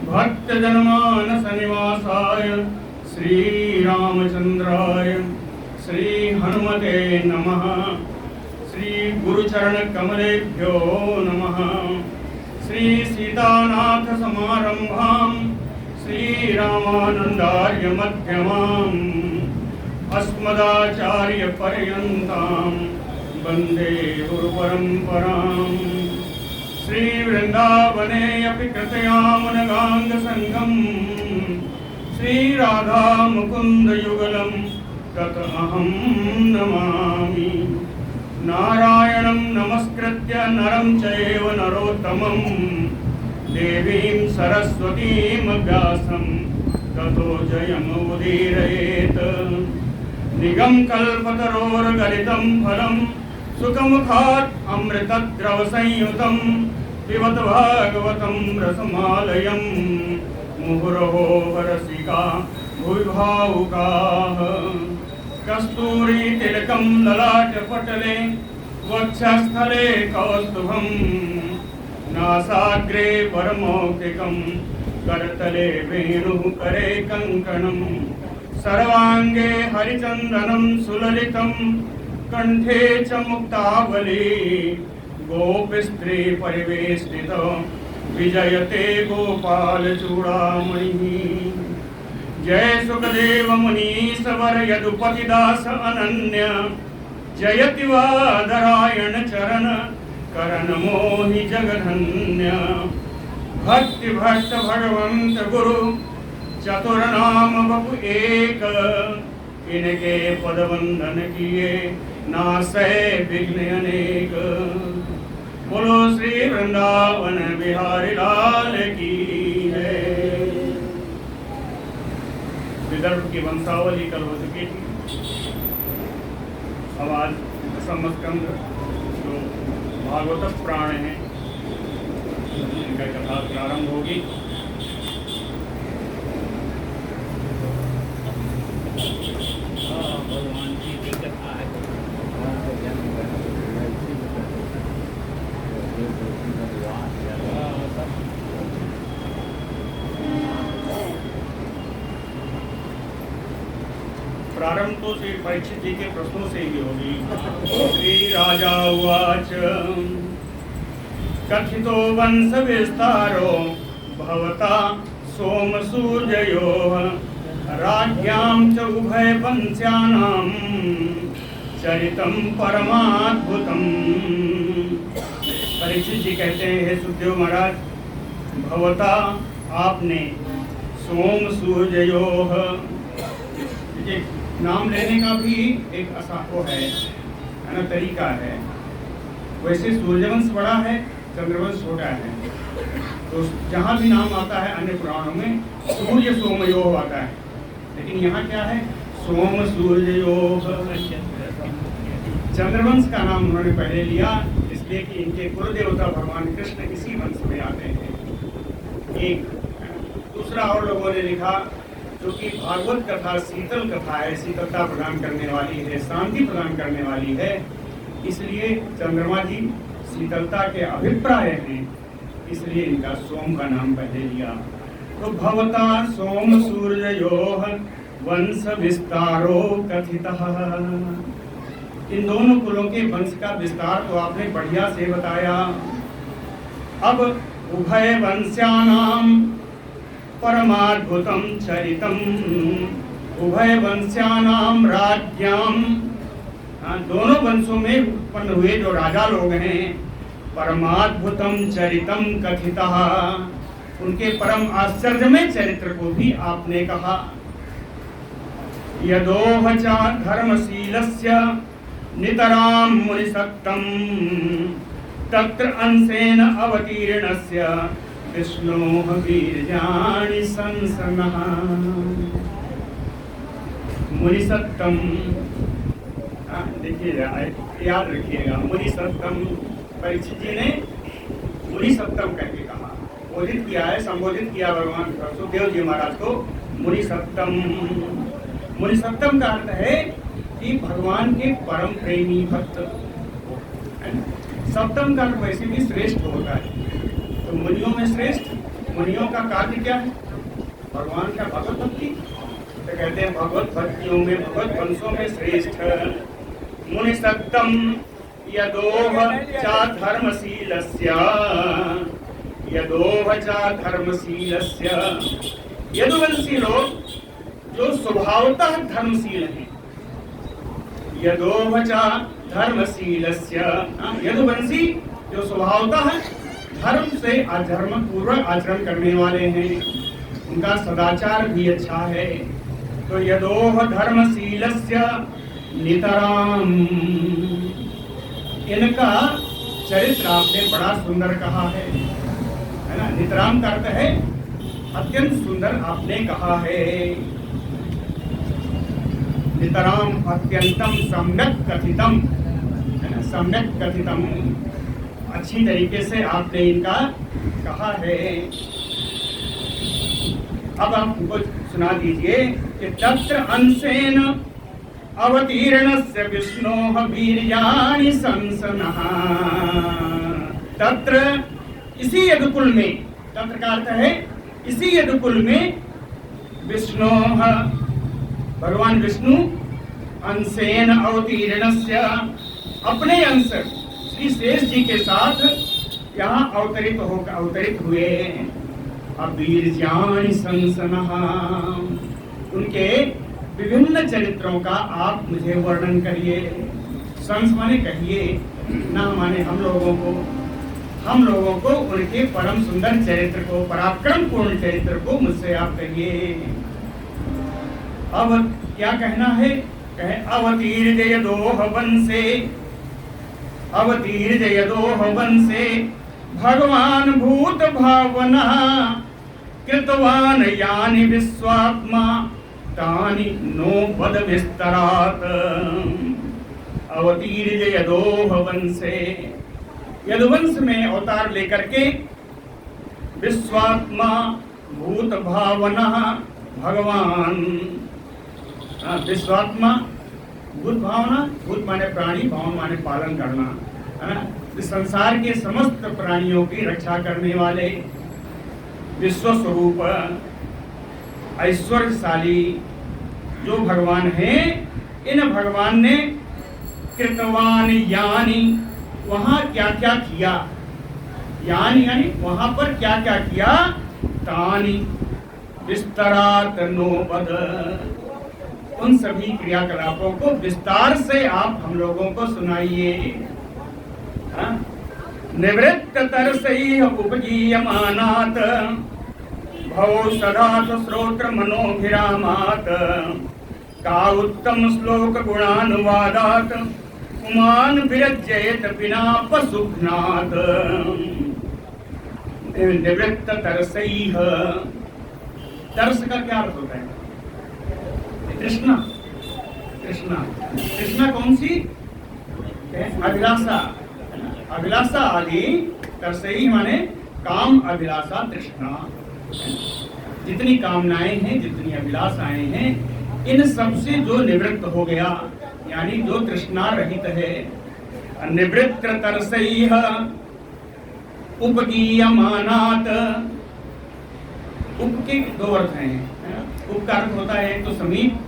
भक्तजनमानस निवासाय श्रीरामचंद्राय श्री हनुमते नमः। श्री गुरुचरण कमलेभ्यो नमः। श्री सीतानाथ समारंभां श्री रामानंदार्य मध्यमाम् अस्मदाचार्य पर्यन्तां वन्दे गुरु परम्पराम्। श्री वृंदावने अपि कृतयामनगांग संगम श्री राधा मुकुंद युगलम तत अहं नमामि। नारायणं नमस्कृत्य नरं चैव नरोत्तमं देवीं सरस्वतीं व्यासं ततो जयमुदीरयेत्। निगम कल्पतरोर्गलितं फलं सुखमुखात् अमृतद्रव संयुतं पिबत भागवतं रसमालयं मुहुरहो रसिका भुवि भावुकाः। कस्तूरी तिलकं ललाटपटले वक्षस्थले कौस्तुभं नासाग्रे परमौक्तिकं करतले वेणुकरे कङ्कणं सर्वाङ्गे हरिचन्दनं सुललितं कंठे च मुक्तावली गोपस्त्री परिवेष्टितो विजयते गोपाल चूड़ामणि। जय सुखदेव मुनीश्वर यदुपतिदास अनन्य जयति वादरायण चरण करण मोहि जगधन्य। भक्ति भक्त भगवंत गुरु चतुर्नाम बपु एक इनके पद वंदन किए नासै विघ्न अनेक। बोलो श्री वृंदावन बिहारी लाल की है। विदर्भ की वंशावली कल हो चुकी थी। अब आज दशम स्कंद जो भागवत पुराण है इनका कथा प्रारंभ होगी। भगवान की कथा है। प्रारंभ तो श्री परीक्षित जी के प्रश्नों से ही होगी। श्री राजा उवाच कथितो वंश विस्तारो भवता सोम सूर्ययोः राज्ञां च उभय वंश्यानां चरितं परमाद्भुतम्। परीक्षित जी कहते हैं हे सुखदेव महाराज, भवता आपने सोम सूर्ययोः, नाम लेने का भी एक वो है ना, तरीका है। वैसे सूर्यवंश बड़ा है, चंद्रवंश छोटा है, तो जहाँ भी नाम आता है अन्य पुराणों में सूर्य सोमयोः आता है, लेकिन यहाँ क्या है सोम सूर्ययोः। चंद्रवंश का नाम उन्होंने पहले लिया इसलिए कि इनके कुल देवता भगवान कृष्ण इसी वंश में आते हैं। एक दूसरा और लोगों ने लिखा क्योंकि भागवत कथा शीतल कथा है, शीतलता प्रदान करने वाली है, शांति प्रदान करने वाली है, इसलिए चंद्रमा जी शीतलता के अभिप्राय हैं, इसलिए इनका सोम का नाम पहले लिया। तो भवता सोम सूर्ययोः वंश विस्तारो कथितः। इन दोनों कुलों के वंश का विस्तार तो आपने बढ़िया से बताया। अब उभय वंश्यानां परमाद्भुतं चरितम्, उभय वंश्यानां राज्ञां, दोनों वंशों में उत्पन्न हुए जो राजा लोग हैं, परमाद्भुतं चरितं कथितः, उनके परम आश्चर्यमय चरित्र को भी आपने कहा। यदोह च धर्मशीलस्य नितरां मुनिसक्तं तत्र अंशेन अवतीर्णस्य विष्णोः वीर्याणि संसनः। मुनिसक्तं, देखिए याद रखिएगा, मुनिसक्तं परीक्षित जी ने मुनिसक्तं करके कहा, बोधित किया है, संबोधित किया भगवान सुखदेव जी महाराज को मुनिसक्तं। मुनिसक्तं का अर्थ है कि भगवान के परम प्रेमी भक्त। सप्तम का अर्थ वैसे भी श्रेष्ठ होता है, तो मुनियों में श्रेष्ठ मुनियों का कार्य क्या है? भगवान का भगवत भक्ति। तो कहते हैं भगवत भक्तियों में, भगवत वंशों में श्रेष्ठ मुनि सत्तम यदोह चा धर्मशीलस्य, यदोह चा धर्मशीलस्य। यदुवंशी लोग जो स्वभावतः धर्मशील हैं, यदोह चा धर्मशीलस्य। यदुवंशी जो स्वभावतः धर्म से अधर्म पूर्वक आचरण करने वाले हैं, उनका सदाचार भी अच्छा है। तो यदोह धर्मशीलस्य नितराम, इनका चरित्र आपने बड़ा सुंदर कहा है ना। नितराम का अर्थ है अत्यंत सुंदर आपने कहा है। नितराम अत्यंतम सम्यक कथितम, सम्यक कथितम, अच्छी तरीके से आपने इनका कहा है। अब आप हमको सुना दीजिए कि तत्र अंशेन अवतीर्णस्य विष्णोः वीर्याणि संसनः। तत्र इसी यदुकुल में, तत्र का अर्थ है इसी यदुकुल में, विष्णोः भगवान विष्णु अंशेन अवतीर्णस्य अपने अंश श्री शेष जी के साथ यहाँ अवतरित हुए। अब वीर्याणि संसनः, उनके विभिन्न चरित्रों का आप मुझे वर्णन करिए। संस माने कहिए, ना माने हम लोगों को उनके परम सुंदर चरित्र को, पराक्रम पूर्ण चरित्र को मुझसे आप कहिए। अब क्या कहना है? कहे अवतीर्य यदोह वंशे, अवतीर्य यदोह वंशे भगवान भूत भावना कृतवान यानि विश्वात्मा तानि नो पद विस्तरात। अवतीर्य यदोह वंशे, यदुवंश में अवतार लेकर के विश्वात्मा भूत भावना भगवान, विश्वात्मा भूत भावना, भूत माने प्राणी, भावन माने पालन करना, है ना। इस संसार के समस्त प्राणियों की रक्षा करने वाले विश्व स्वरूप ऐश्वर्यशाली जो भगवान हैं, इन भगवान ने कृतवान यानी, वहां क्या क्या किया, यानी वहां पर क्या क्या किया, तानी विस्तरात नो पद, उन सभी क्रियाकलापों को विस्तार से आप हम लोगों को सुनाइए। निवृत्त तरसैः उपगीयमानात् भवो सदात श्रोत्र मनोभिरामात् का उत्तम श्लोक गुणानुवादात् पुमान विरज्येत बिना पशुघ्नात्। निवृत्त तरसैः, तरस का क्या अर्थ होता है? तृष्णा, तृष्णा, तृष्णा कौन सी? अभिलाषा, अभिलाषा आदि। तरसई माने काम, अभिलाषा, तृष्णा। जितनी कामनाएं हैं, जितनी अभिलाषाएं हैं, इन सब से जो निवृत्त हो गया, यानी जो तृष्णा रहित है। निवृत्त तरसैः उपगीयमानात्, उप के दो अर्थ हैं। उप का अर्थ होता है तो समीप,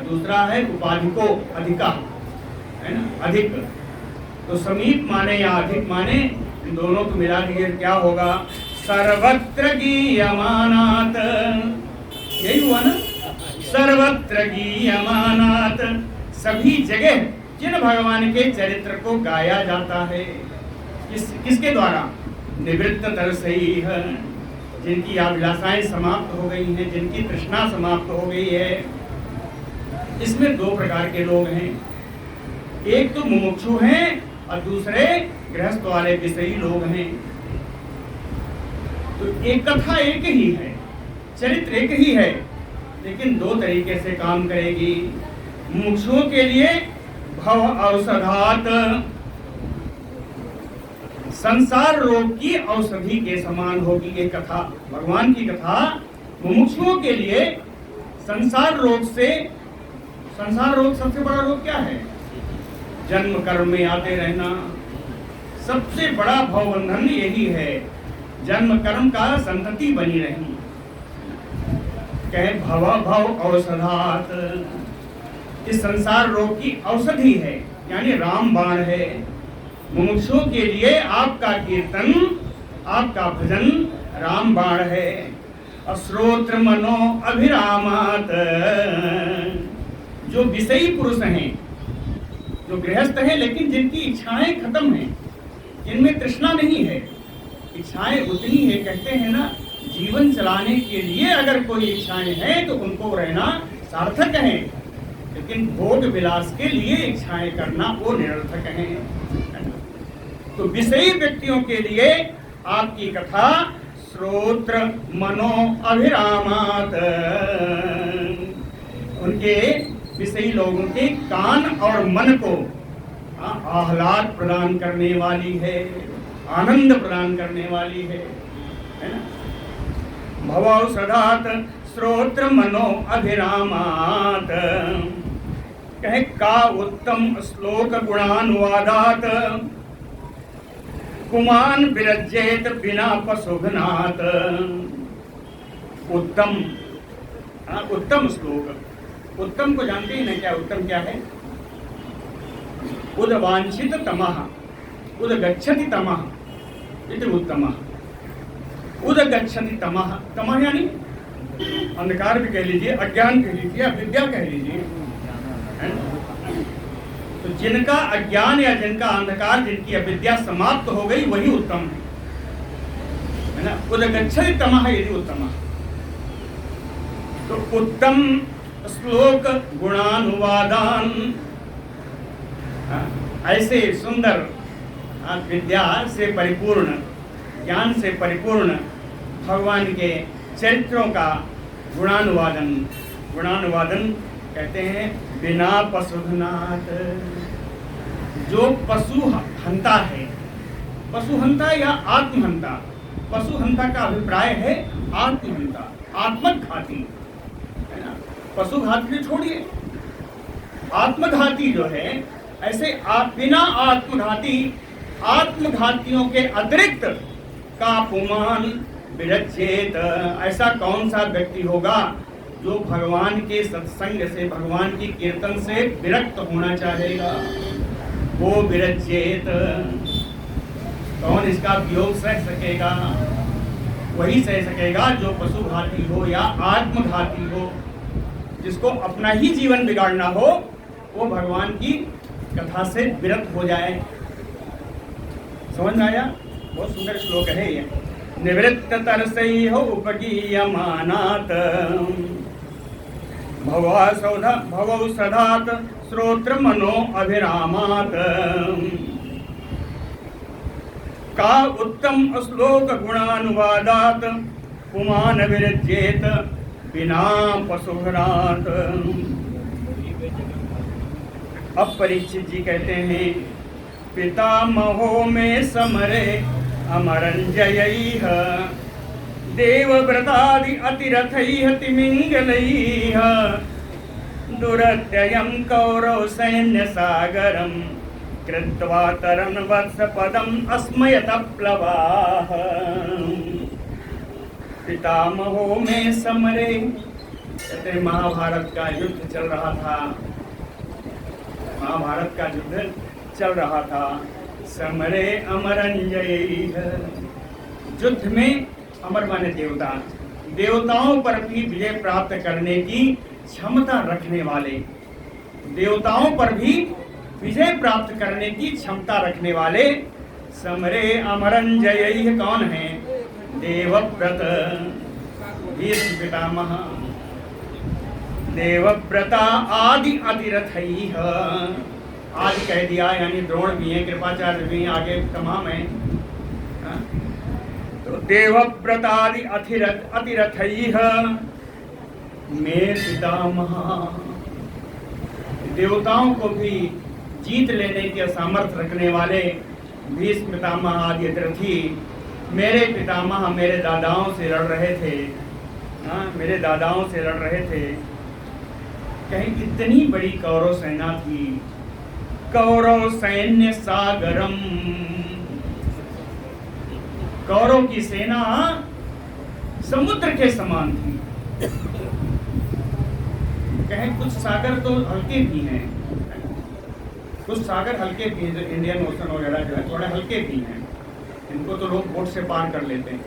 दूसरा है उपाधिको, अधिका, है ना, अधिक। तो समीप माने या अधिक माने, इन दोनों को मिला दिए क्या होगा? सर्वत्र गीयमानात्, यही हुआ ना, सर्वत्र गीयमानात्, सभी जगह जिन भगवान के चरित्र को गाया जाता है, किसके द्वारा? निवृत्त तरसैः, जिनकी अभिलाषाएं समाप्त हो गई हैं, जिनकी तृष्णा समाप्त हो गई है। इसमें दो प्रकार के लोग हैं, एक तो मुमुक्षु हैं और दूसरे गृहस्थ वाले विषयी लोग हैं। तो एक कथा एक ही है, चरित्र एक ही है, लेकिन दो तरीके से काम करेगी। मुमुक्षुओं के लिए भव औषधात, संसार रोग की औषधि के समान होगी ये कथा। भगवान की कथा मुमुक्षुओं के लिए संसार रोग से, संसार रोग सबसे बड़ा रोग क्या है? जन्म कर्म में आते रहना, सबसे बड़ा भवबंधन यही है। जन्म कर्म का संतति बनी रही। कहे भव भव औषधात, इस संसार रोग की औषधि है, यानी रामबाण है। मुमुक्षुओं के लिए आपका कीर्तन, आपका भजन रामबाण है। अश्रोत्र मनो अभिरामात, जो विषयी पुरुष हैं, जो गृहस्थ हैं लेकिन जिनकी इच्छाएं खत्म हैं, जिनमें तृष्णा नहीं है, इच्छाएं उतनी है, कहते हैं ना जीवन चलाने के लिए अगर कोई इच्छाएं हैं तो उनको रहना सार्थक है, लेकिन भोग विलास के लिए इच्छाएं करना वो निरर्थक है। तो विषयी व्यक्तियों के लिए आपकी कथा श्रोत्र मनो अभिरामात, उनके विषयी लोगों के कान और मन को आह्लाद प्रदान करने वाली है, आनंद प्रदान करने वाली है ना। भवौषधात श्रोत्र मनो अभिरामात, कहे का उत्तम श्लोक गुणानुवादात, पुमान विरज्येत बिना पशुघ्नात। उत्तम, उत्तम श्लोक। उत्तम को जानते ही ना क्या उत्तम क्या है? उद्वांछित तमः उद्गच्छति तमः इति उत्तमः। उद्गच्छति तमः, तमः यानी अंधकार भी कह लीजिए, अज्ञान कह लीजिए, अविद्या कह लीजिए। तो जिनका अज्ञान या जिनका अंधकार, जिनकी अविद्या समाप्त हो गई, वही उत्तम है ना। उद्गच्छति तमः यदि उत्तमः, तो उत्तम श्लोक गुणानुवादान, ऐसे सुंदर विद्या से परिपूर्ण, ज्ञान से परिपूर्ण भगवान के चरित्रों का गुणानुवादन। गुणानुवादन कहते हैं बिना पशुघ्नात, जो पशु हंता है, पशुहंता या आत्महंता। पशुहंता का अभिप्राय है आत्महंता, आत्मघाती है ना। पशुघाती छोड़िए, आत्मघाती जो है, ऐसे बिना आत्मघाती, आत्मघातियों के अतिरिक्त का पुमान विरज्येत, ऐसा कौन सा व्यक्ति होगा जो भगवान के सत्संग से, भगवान की कीर्तन से विरक्त होना चाहेगा? वो विरज्येत, कौन इसका वियोग सह सकेगा? वही सह सकेगा जो पशुघाती हो या आत्मघाती हो, जिसको अपना ही जीवन बिगाड़ना हो, वो भगवान की कथा से विरक्त हो जाए। समझ में आया? बहुत सुंदर श्लोक है ये। निवृत्त तरसई हो उपगीयमानात, भवौषधात श्रोत्र मनो अभिरामात, का उत्तम श्लोक गुणानुवादात, पुमान विरज्येत बिना पशुघ्नात। अब परीक्षित जी कहते हैं, पितामहो में समरे अमरंजयैः, देवव्रतादि अतिरथैः तिमिंगलैः, दुरत्ययं कौरव सैन्य सागरं, कृत्वा तरन् वत्सपदम् अस्मयत प्लवाः। पितामहो में समरे, कहते महाभारत का युद्ध चल रहा था, महाभारत का युद्ध चल रहा था। समरे अमरंजयैः, युद्ध में अमर माने देवता, देवताओं पर भी विजय प्राप्त करने की क्षमता रखने वाले, देवताओं पर भी विजय प्राप्त करने की क्षमता रखने वाले समरे अमरंजयैः कौन है? देवव्रत, भीष्म पितामह, देवव्रता आदि अतिरथैः, आदि कह दिया यानी द्रोण भी हैं, कृपाचार्य भी हैं, आगे तमाम हैं। तो देवव्रतादि अतिरथैः में पितामह, देवताओं को भी जीत लेने के सामर्थ्य रखने वाले भीष्म पितामह आदि अतिरथी मेरे पितामह, मेरे दादाओं से लड़ रहे थे, मेरे दादाओं से लड़ रहे थे। कहीं इतनी बड़ी कौरव सेना थी, कौरव सैन्य सागरम, कौरव की सेना समुद्र के समान थी। कहें कुछ सागर तो हल्के भी हैं, कुछ सागर हल्के भी हैं, इंडियन ओशन वगैरह जो है थोड़े हल्के भी हैं, इनको तो लोग बोट से पार कर लेते हैं।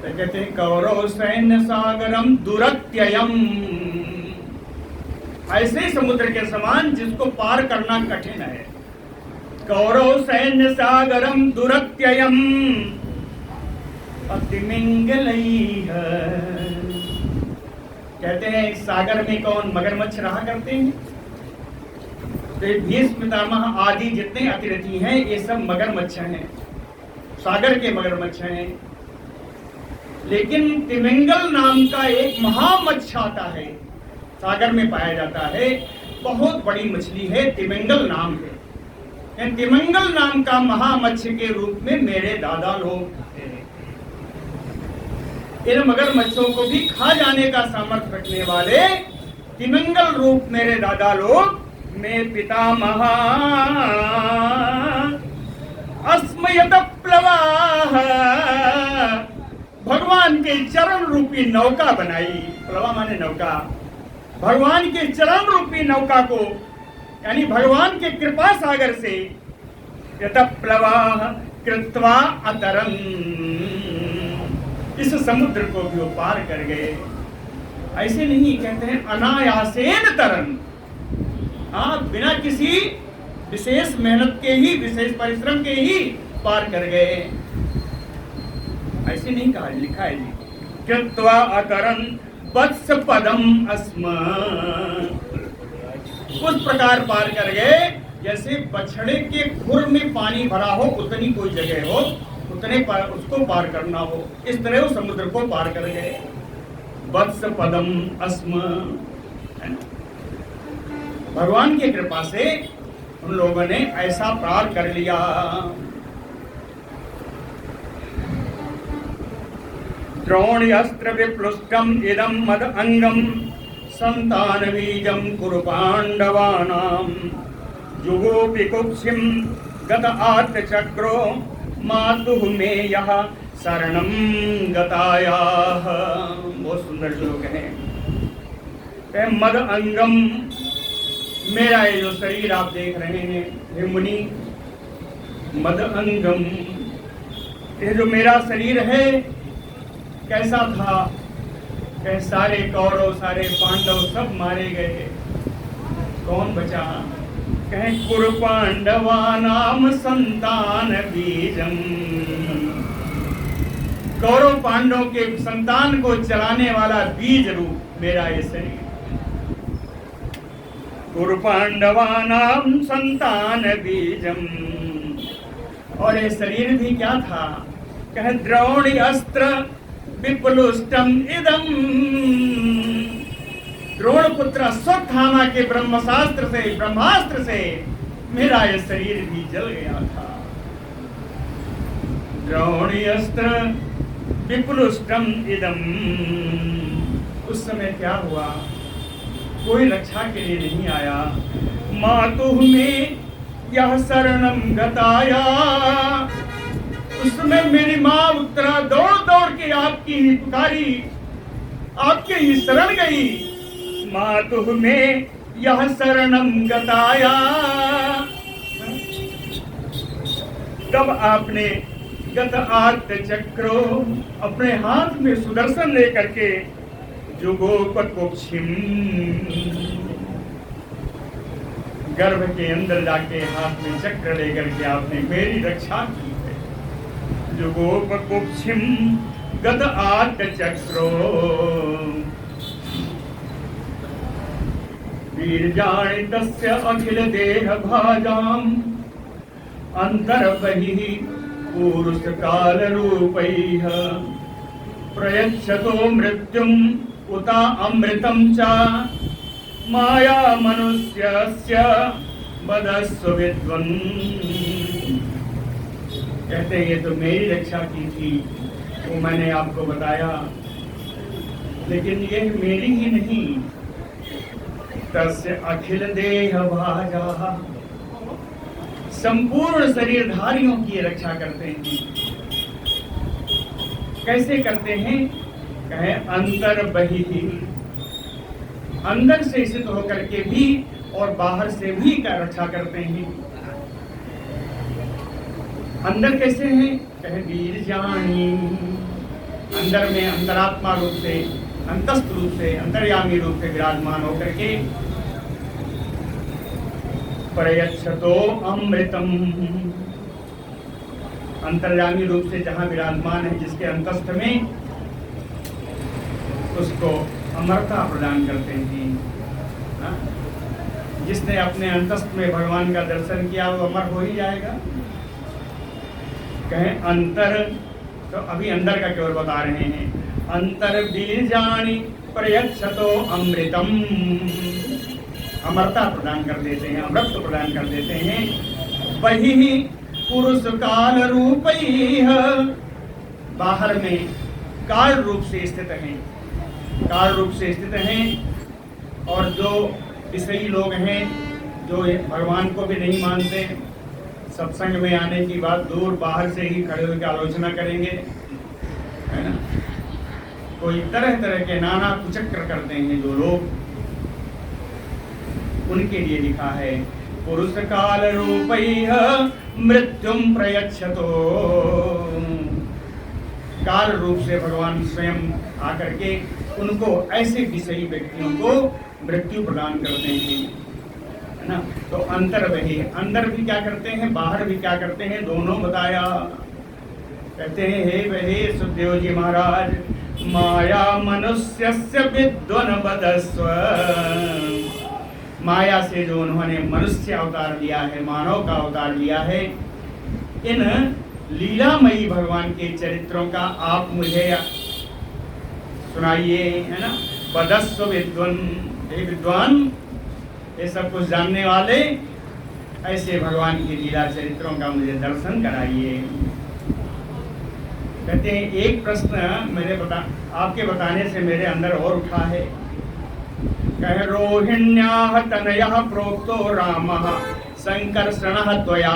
तो कहते हैं कौरव सैन्य सागरम दुरत्ययम, ऐसे समुद्र के समान जिसको पार करना कठिन है। कौरव सैन्य सागरम दुरत्ययम अतिमिंगलैः। कहते हैं इस सागर में कौन मगरमच्छ रहा करते हैं। तो भीष्म पितामह आदि जितने अतिरथी हैं ये सब मगरमच्छ हैं, सागर के मगरमच्छ हैं। लेकिन तिमिंगल नाम का एक महामच्छ आता है, सागर में पाया जाता है, बहुत बड़ी मछली है, तिमिंगल नाम है। तिमिंगल नाम का महामच्छ के रूप में मेरे दादा लोग इन मगरमच्छों को भी खा जाने का सामर्थ्य रखने वाले तिमिंगल रूप मेरे दादा लोग में पितामह अस्मयत प्लवाः, भगवान के चरण रूपी नौका बनाई। प्लवा माने नौका, भगवान के चरण रूपी नौका को, यानी भगवान के कृपा सागर से यत प्लवाः कृत्वा अतरन्, इस समुद्र को भी वो पार कर गए। ऐसे नहीं, कहते हैं अनायासेन तरन, हाँ बिना किसी विशेष मेहनत के ही, विशेष परिश्रम के ही पार कर गए। ऐसे नहीं कहा, लिखा है जी कृत्वा अतरन वत्स पदम अस्म, उस प्रकार पार कर गए जैसे बछड़े के खुर में पानी भरा हो उतनी कोई जगह हो, उतने उसको पार करना हो, इस तरह वो समुद्र को पार कर गए। वत्स पदम अस्म, भगवान की कृपा से उन लोगों ने ऐसा पार कर लिया। द्रोण्यस्त्र विप्लुष्टम इदम मद अंगम संतान बीजम कुरु पांडवानाम जुगोपि कुक्षिम गत आत्मचक्रो मातुः मे यह शरणम गतायाः। बहुत सुंदर श्लोक है। मद अंगम, मेरा ये जो शरीर आप देख रहे हैं हे मुनि, मद अंगम, ये जो मेरा शरीर है कैसा था, कह सारे कौरव सारे पांडव सब मारे गए, कौन बचा, कहें कुरु पांडवानाम संतान बीजम, कौरव पांडव के संतान को चलाने वाला बीज रूप मेरा ये शरीर। कुरु पांडवानाम संतान बीजम, और ये शरीर भी क्या था, कहें द्रोणी अस्त्र विप्लुष्टम इदम, द्रोण पुत्र अश्वत्थामा के ब्रह्मशास्त्र से, ब्रह्मास्त्र से मेरा यह शरीर भी जल गया था। द्रोणी अस्त्र विप्लुष्टम इदम, उस समय क्या हुआ, कोई रक्षा के लिए नहीं आया। मातुः में यह शरणम गताया, उसमें मेरी माँ उत्तरा दौड़ दौड़ के आपकी ही पुकारी, आपके ही शरण गई। मातुः में यह शरणम गताया, तब आपने गत आत्म चक्रो, अपने हाथ में सुदर्शन लेकर के जुगोपकुक्षिम, गर्भ के अंदर जाके हाथ में चक्र लेकर के आपने मेरी रक्षा की है। जुगोपकुक्षिम गत आत्म चक्रो वीर्याणि तस्य अखिल देह भाजाम अंतर्बहिः पुरुष काल रूपैः प्रयच्छतो मृत्युम उता अमृतम च माया मनुष्यस्य वदस्व विद्वन्। कहते हैं ये तो मेरी रक्षा की थी, वो मैंने आपको बताया, लेकिन ये मेरी ही नहीं, तस्य अखिल देह भाजा, संपूर्ण शरीरधारियों की रक्षा करते हैं। कैसे करते हैं? कहे अंतर बही, अंदर से स्थित होकर के भी और बाहर से भी का रक्षा करते हैं। अंदर कैसे हैं? कहे वीर जानी, अंदर में अंतरात्मा रूप से, अंतस्थ रूप से, अंतर्यामी रूप से विराजमान होकर के प्रयच्छतो अमृतम, अंतर्यामी रूप से जहां विराजमान है जिसके अंतस्थ में, उसको अमरता प्रदान करते हैं। हाँ? जिसने अपने अंतस्थ में भगवान का दर्शन किया वो अमर हो ही जाएगा। कहें अंतर, तो अभी अंदर का केवल बता रहे हैं। अंतर बीजानि प्रयच्छतो अमृतम, अमरता प्रदान कर देते हैं, अमृत प्रदान कर देते हैं। वही पुरुष काल रूप, बाहर में काल रूप से स्थित हैं, काल रूप से स्थित हैं। और जो विषयी लोग हैं, जो भगवान को भी नहीं मानते, सत्संग में आने की बात दूर, बाहर से ही खड़े होकर आलोचना करेंगे, है ना। कोई तरह तरह के नाना कुचक्र करते हैं जो लोग, उनके लिए लिखा है पुरुष काल रूपैः मृत्युम प्रयच्छतो, काल रूप से भगवान स्वयं आकर के उनको, ऐसे विषयी व्यक्तियों को मृत्यु प्रदान करते हैं, है ना। तो अंतर वही, अंदर भी क्या करते हैं, बाहर भी क्या करते हैं, दोनों बताया। कहते हैं हे वहे सुखदेव जी महाराज, माया मनुष्यस्य विद्वन बदस्व, माया से जो उन्होंने मनुष्य अवतार लिया है, मानव का अवतार लिया है, इन लीलामयी भगवान के चरित्रों का आप मुझे सुनाइए, है ना। बदस्व विद्वन, हे विद्वान, ये सब कुछ जानने वाले, ऐसे भगवान की लीला चरित्रों का मुझे दर्शन कराइए। कहते हैं एक प्रश्न आपके बताने से मेरे अंदर और उठा है। कहे रोहिण्याः तनयः प्रोक्तो रामः संकर्षणः त्वया,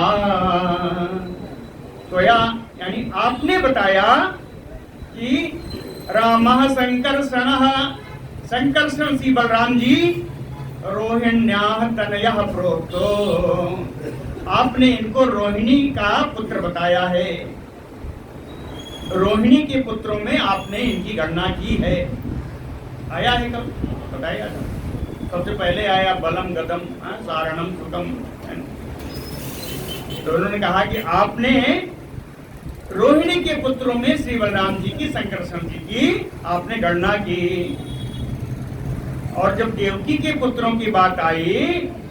त्वया यानी आपने बताया कि रामः संकर्षणः, संकर्षण श्री बलराम जी, रोहिण्याः तनयः प्रोक्तो, आपने इनको रोहिणी का पुत्र बताया है, रोहिणी के पुत्रों में आपने इनकी गणना की है। आया है कब बताया था? सबसे पहले आया बलम गदम सारणम सुखम, तो उन्होंने कहा कि आपने रोहिणी के पुत्रों में श्री बलराम जी की, संकर्षण जी की आपने गणना की। और जब देवकी के पुत्रों की बात आई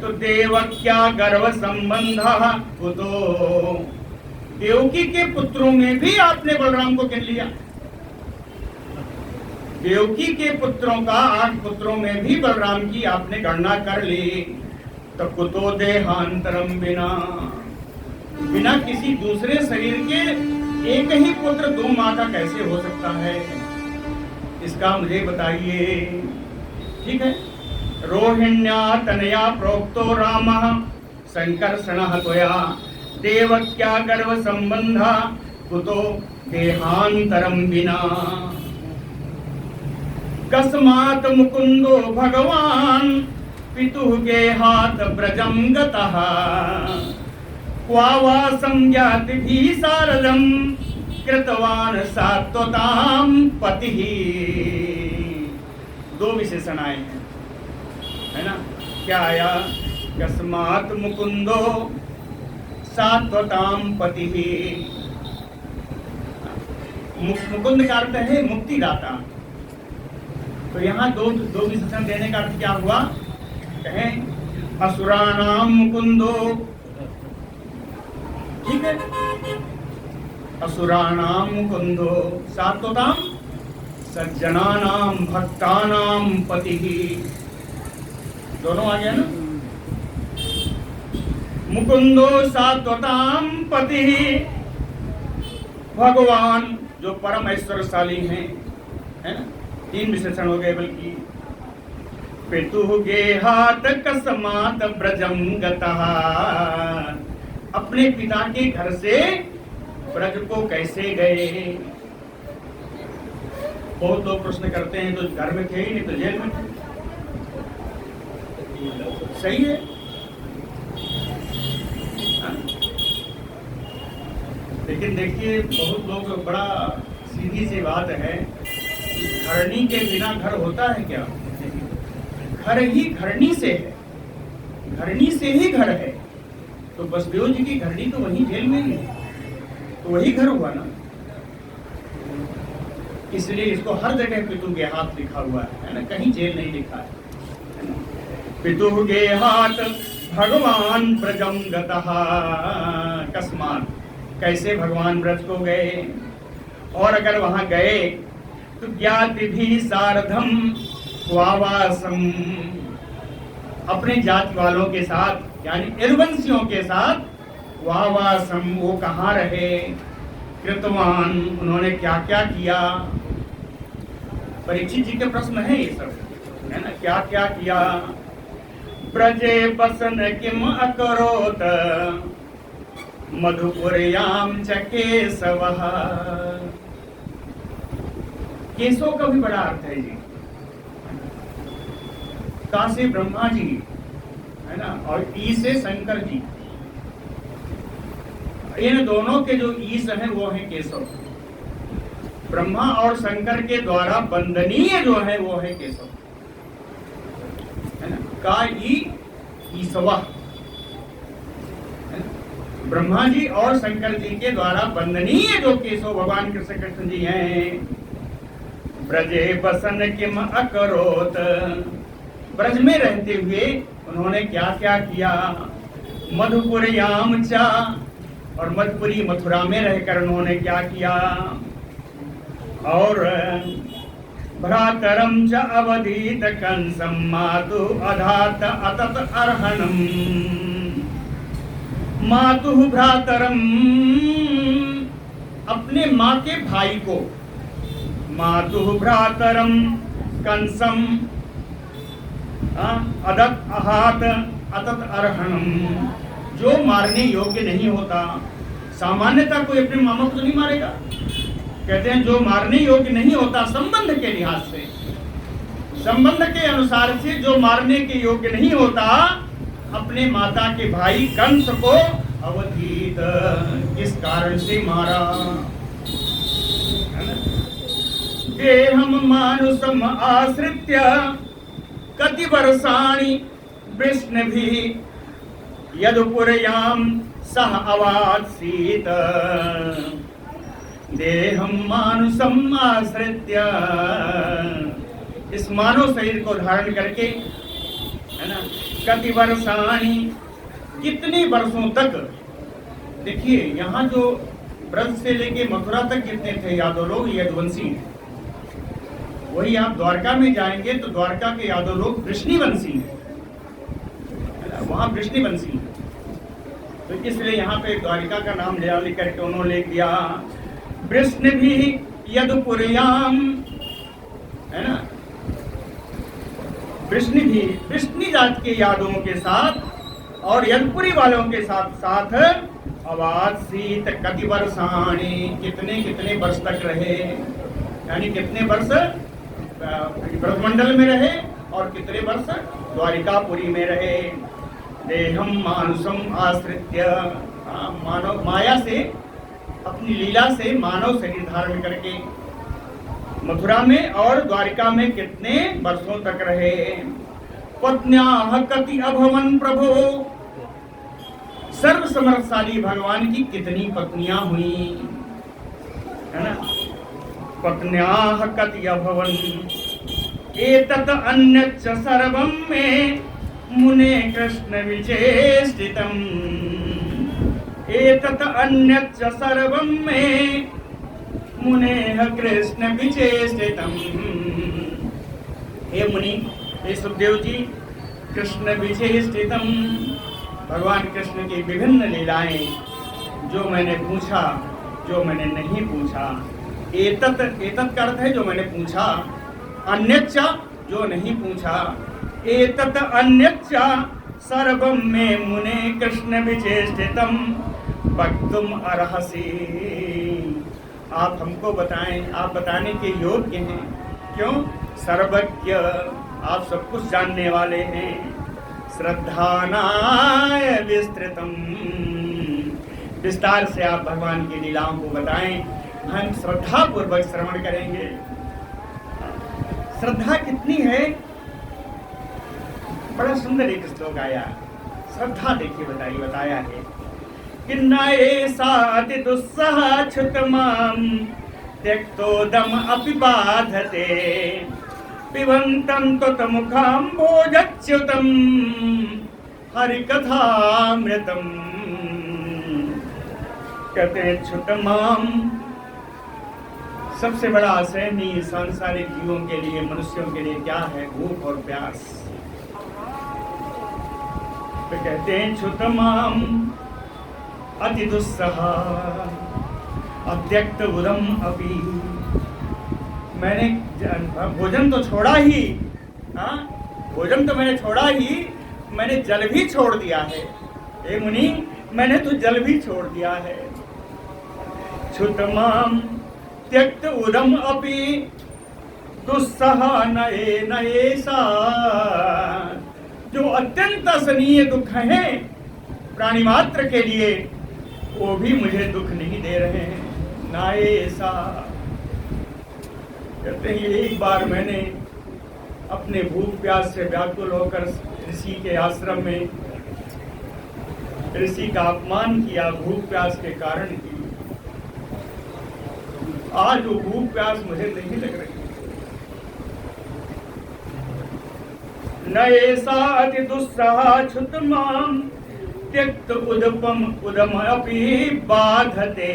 तो देवक्या गर्भ संबंध कुतो, देवकी के पुत्रों में भी आपने बलराम को गिन लिया। देवकी के पुत्रों का 8 पुत्रों में भी बलराम की आपने गणना कर ली। तब कुतो देहांतरम, बिना बिना किसी दूसरे शरीर के एक ही पुत्र 2 माँ का कैसे हो सकता है, इसका मुझे बताइए। ठीक है। रोहिण्या तनया प्रोक्तो रामः संकर्षणः त्वया, देवक्या गर्भ संबंधा कुतो देहांतरम बिना। कस्मात् मुकुंदो भगवान पितुः गेहात् ब्रजं गतः, क्वा वा संज्ञाति भी सारदं कृतवान सात्वतां पतिः। 2 विशेषण आए हैं, है ना। क्या आया? कस्मात् मुकुंदो सात्वतां पतिः, मुकुंद का अर्थ है मुक्तिदाता। तो यहाँ दो विशेषण देने का अर्थ क्या हुआ? कहें असुराणाम मुकुंदो, ठीक है, असुराणाम मुकुंदो सात्वतां सज्जनानाम भक्तानाम पतिः, दोनों आ गया ना। मुकुंदो सात्वतां पतिः, भगवान जो परम ऐश्वर्यशाली हैं, है ना। 3 विशेषण हो गए। बल्कि पितुः गेहात् कस्मात् ब्रजं गतः, अपने पिता के घर से ब्रज को कैसे गए, बहुत लोग प्रश्न करते हैं, तो घर में थे ही नहीं तो जेल में थे। सही है। हाँ? लेकिन देखिए, बहुत लोग, बड़ा सीधी सी बात है, घरनी के बिना घर होता है क्या? घर ही घरनी से है, घरनी से ही घर है। तो बसदेव जी की घरनी तो वही जेल में ही है, तो वही घर हुआ ना। इसलिए इसको हर जगह पितु के हाथ लिखा हुआ है ना, कहीं जेल नहीं लिखा है। पितु के हाथ भगवान ब्रजम गतः, कस्मात, कैसे भगवान ब्रज को गए, और अगर वहां गए तो ज्ञाति भी सारधम वावासम, अपने जाति वालों के साथ यानी यदुवंशियों के साथ वावासम, वो कहाँ रहे, कृतवान, उन्होंने क्या क्या किया। परीक्षित जी के प्रश्न है ये सब, है ना, क्या क्या किया। ब्रजे बसन किम अकरोत मधुपुरयाम च केशवः, केशव का भी बड़ा अर्थ है जी। का से ब्रह्मा जी, है ना, और ई से शंकर जी, इन दोनों के जो ईश हैं वो हैं केशव। ब्रह्मा और शंकर के द्वारा वंदनीय जो है वो है केशव, है ना, का ईशवा। ब्रह्मा जी और शंकर जी के द्वारा वंदनीय जो केशव भगवान कृष्ण जी हैं। ब्रजे बसन किम अकरोत, ब्रज में रहते हुए उन्होंने क्या क्या किया। मधुपुरयाम चा, और मधुपुरी मथुरा में रहकर उन्होंने क्या किया। और भ्रातरम च अवधीत कंसम मातु अधात अतत अर्हणम, मातु भ्रातरम, अपने माँ के भाई को, मातु भ्रातरम कंसम अदत अहात अतत अर्हणम, जो मारने योग्य नहीं होता। सामान्यतः कोई अपने मामा को तो नहीं मारेगा, कहते हैं जो मारने योग्य नहीं होता संबंध के लिहाज से, संबंध के अनुसार से जो मारने के योग्य नहीं होता, अपने माता के भाई कंस को अवधीत, किस कारण से मारा। देहम मानुषम आश्रित्य कति वर्षाणि वृष्णिभिः यदुपुरयाम सह अवात्सीत, देहम मानुषम आश्रित्य, इस मानव शरीर को धारण करके, है ना, कति वर्षाणि, कितने वर्षों तक। देखिए यहाँ जो ब्रज से लेके मथुरा तक कितने थे यादव लोग, यदुवंशी हैं। वही आप द्वारका में जाएंगे तो द्वारका के यादव लोग वृष्णिवंशी हैं, वहां वृष्णिवंशी हैं। तो इसलिए यहाँ पे द्वारिका का नाम लिख करके उन्होंने लिख दिया वृष्णि भी यदुपुरयाम, है ना, वृष्णि भी, वृष्णि जात के यादवों के साथ और यदुपुरी वालों के साथ साथ अवासीत कति वर्षाणि, कितने कितने वर्ष तक रहे, यानी कितने वर्ष ब्रजमंडल में रहे और कितने वर्ष द्वारिकापुरी में रहे। देहम मानुषम आश्रित्य, मानव माया से, अपनी लीला से मानव शरीर धारण करके मथुरा में और द्वारिका में कितने वर्षों तक रहे। पत्न्याः कति अभवन प्रभो, सर्व समर्थशाली भगवान की कितनी पत्नियां हुई, है ना। पत्न्याः कति अभवन एतत् अन्यच्च सर्वं मे मुने कृष्ण विचेष्टितम्, एतत् अन्यच्च सर्वं मे मुने कृष्ण विचेष्टितम्। हे मुनि, हे सुखदेव जी, कृष्ण विचेष्टितम्, भगवान कृष्ण की विभिन्न लीलाएं, जो मैंने पूछा, जो मैंने नहीं पूछा। एतत्, एतत् का अर्थ है जो मैंने पूछा, अन्यच्च, जो नहीं पूछा। एतत् अन्यच्च सर्वं मे मुने कृष्ण विचेष्टितम् वक्तुम् अर्हसि, आप हमको बताएं, आप बताने के योग्य हैं। क्यों? सर्वज्ञ, आप सब कुछ जानने वाले हैं। श्रद्धानाय विस्तृतम, विस्तार से आप भगवान की लीलाओं को बताएं, हम श्रद्धा पूर्वक श्रवण करेंगे। श्रद्धा कितनी है? बड़ा सुंदर एक श्लोक आया, श्रद्धा देखिए बताया है कि न एषा अति दुस्सह क्षुतमाम त्यक्तोदम अपि बाधते पिबन्तं त्वत्मुखाम्भोजच्युतं हरिकथामृतं। कहते हैं क्षुतमाम, सबसे बड़ा असहनीय सांसारिक जीवों के लिए, मनुष्यों के लिए क्या है? भूख और प्यास। तो कहते हैं क्षुतमाम अति दुस्सह अत्यक्त उदम अपि, मैंने भोजन तो छोड़ा ही, हाँ भोजन तो मैंने छोड़ा ही, मैंने जल भी छोड़ दिया है। हे मुनि, मैंने तो जल भी छोड़ दिया है। क्षुतमाम त्यक्त उदम अपि दुस्सह न एषा, जो अत्यंत असहनीय दुख है प्राणी मात्र के लिए, वो भी मुझे दुख नहीं दे रहे हैं। ना ऐसा, कहते हैं एक बार मैंने अपने भूख प्यास से व्याकुल होकर ऋषि के आश्रम में ऋषि का अपमान किया, भूख प्यास के कारण की। आज वो भूख प्यास मुझे नहीं लग रही। न ऐसा अति दुस्सह क्षुतमाम त्यक्त उदम अपि बाधते,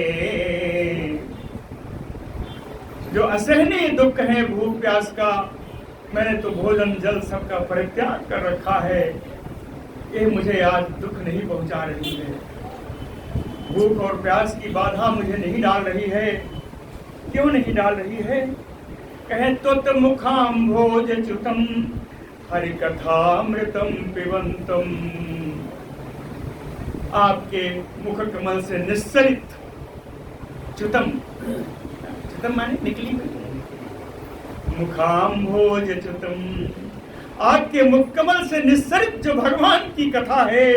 जो असहनीय दुख है भूख प्यास का, मैंने तो भोजन जल सबका परित्याग कर रखा है, ये मुझे आज दुख नहीं पहुंचा रही है। भूख और प्यास की बाधा मुझे नहीं डाल रही है। क्यों नहीं डाल रही है? कहे त्वत्मुखाम्भोजच्युतं हरिकथामृतं पिबन्तम, आपके मुख कमल से निस्सरित, च्युतम, च्युतम माने निकली हुई, मुखाम्भोजच्युतं, आपके मुख कमल से निस्सरित जो भगवान की कथा है,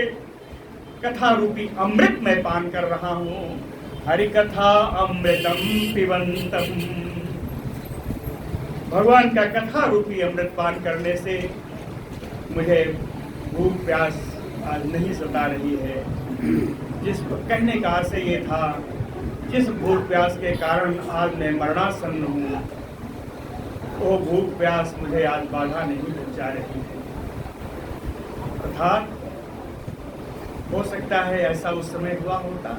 कथा रूपी अमृत मैं पान कर रहा हूँ। हरिकथा अमृतम पिबन्तम, भगवान का कथा रूपी अमृत पान करने से मुझे भूख प्यास आज नहीं सता रही है। जिस कहने का आशय ये था, जिस भूख प्यास के कारण आज मैं मरणासन्न हूँ, वो भूख प्यास मुझे आज बाधा नहीं पहुँचा रही है। अर्थात हो सकता है ऐसा उस समय हुआ होता,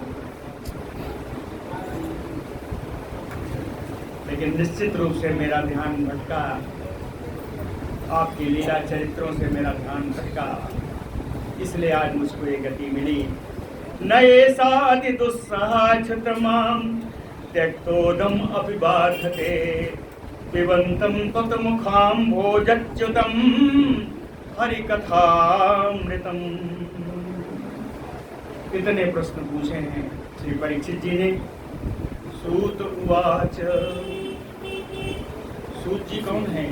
लेकिन निश्चित रूप से मेरा ध्यान भटका, आपकी लीला चरित्रों से मेरा ध्यान भटका, इसलिए आज मुझको ये गति मिली। न एषा अति दुस्सह क्षुतमाम त्यक्तोदम अपि बाधते पिबन्तं त्वत्मुखाम्भोजच्युतं हरिकथामृतम्। कितने प्रश्न पूछे हैं श्री परीक्षित जी ने। सूत उवाच, सूत जी कौन है?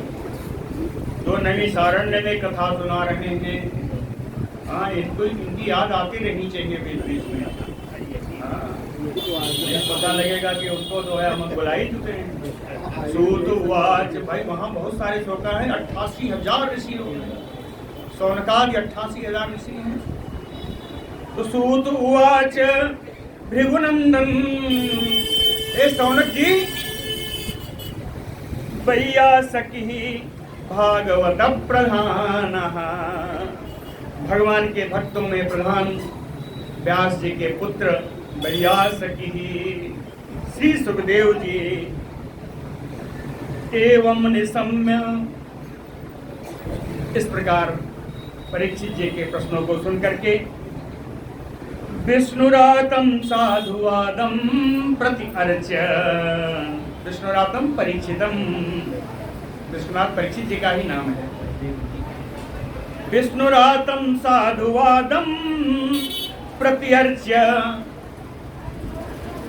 तो नैमिषारण्य में कथा सुना रहे हैं। हाँ, इनको इनकी याद आती रहनी चाहिए बीच बीच में। हाँ, पता लगेगा कि उनको तो है हम बुला ही चुके हैं। सूत उवाच, भाई वहाँ बहुत सारे श्लोका हैं, 88,000 ऋषि लोग हैं। सौनकादि 88,000 ऋषि हैं। तो सूत उवाच भृगुनंदन, हे सौनक जी, वैयासकी भागवत प्रधान, भगवान के भक्तों में प्रधान व्यास जी के पुत्र वैयासकी श्री सुखदेव जी एवं निशम्य, इस प्रकार परीक्षित जी के प्रश्नों को सुनकर के विष्णुरातम साधुवादम प्रति अर्च्य, विष्णुरातम परीक्षितम, विष्णुनाथ परीक्षित जी का ही नाम है। विष्णुरातम साधुवादम प्रति अर्च्य,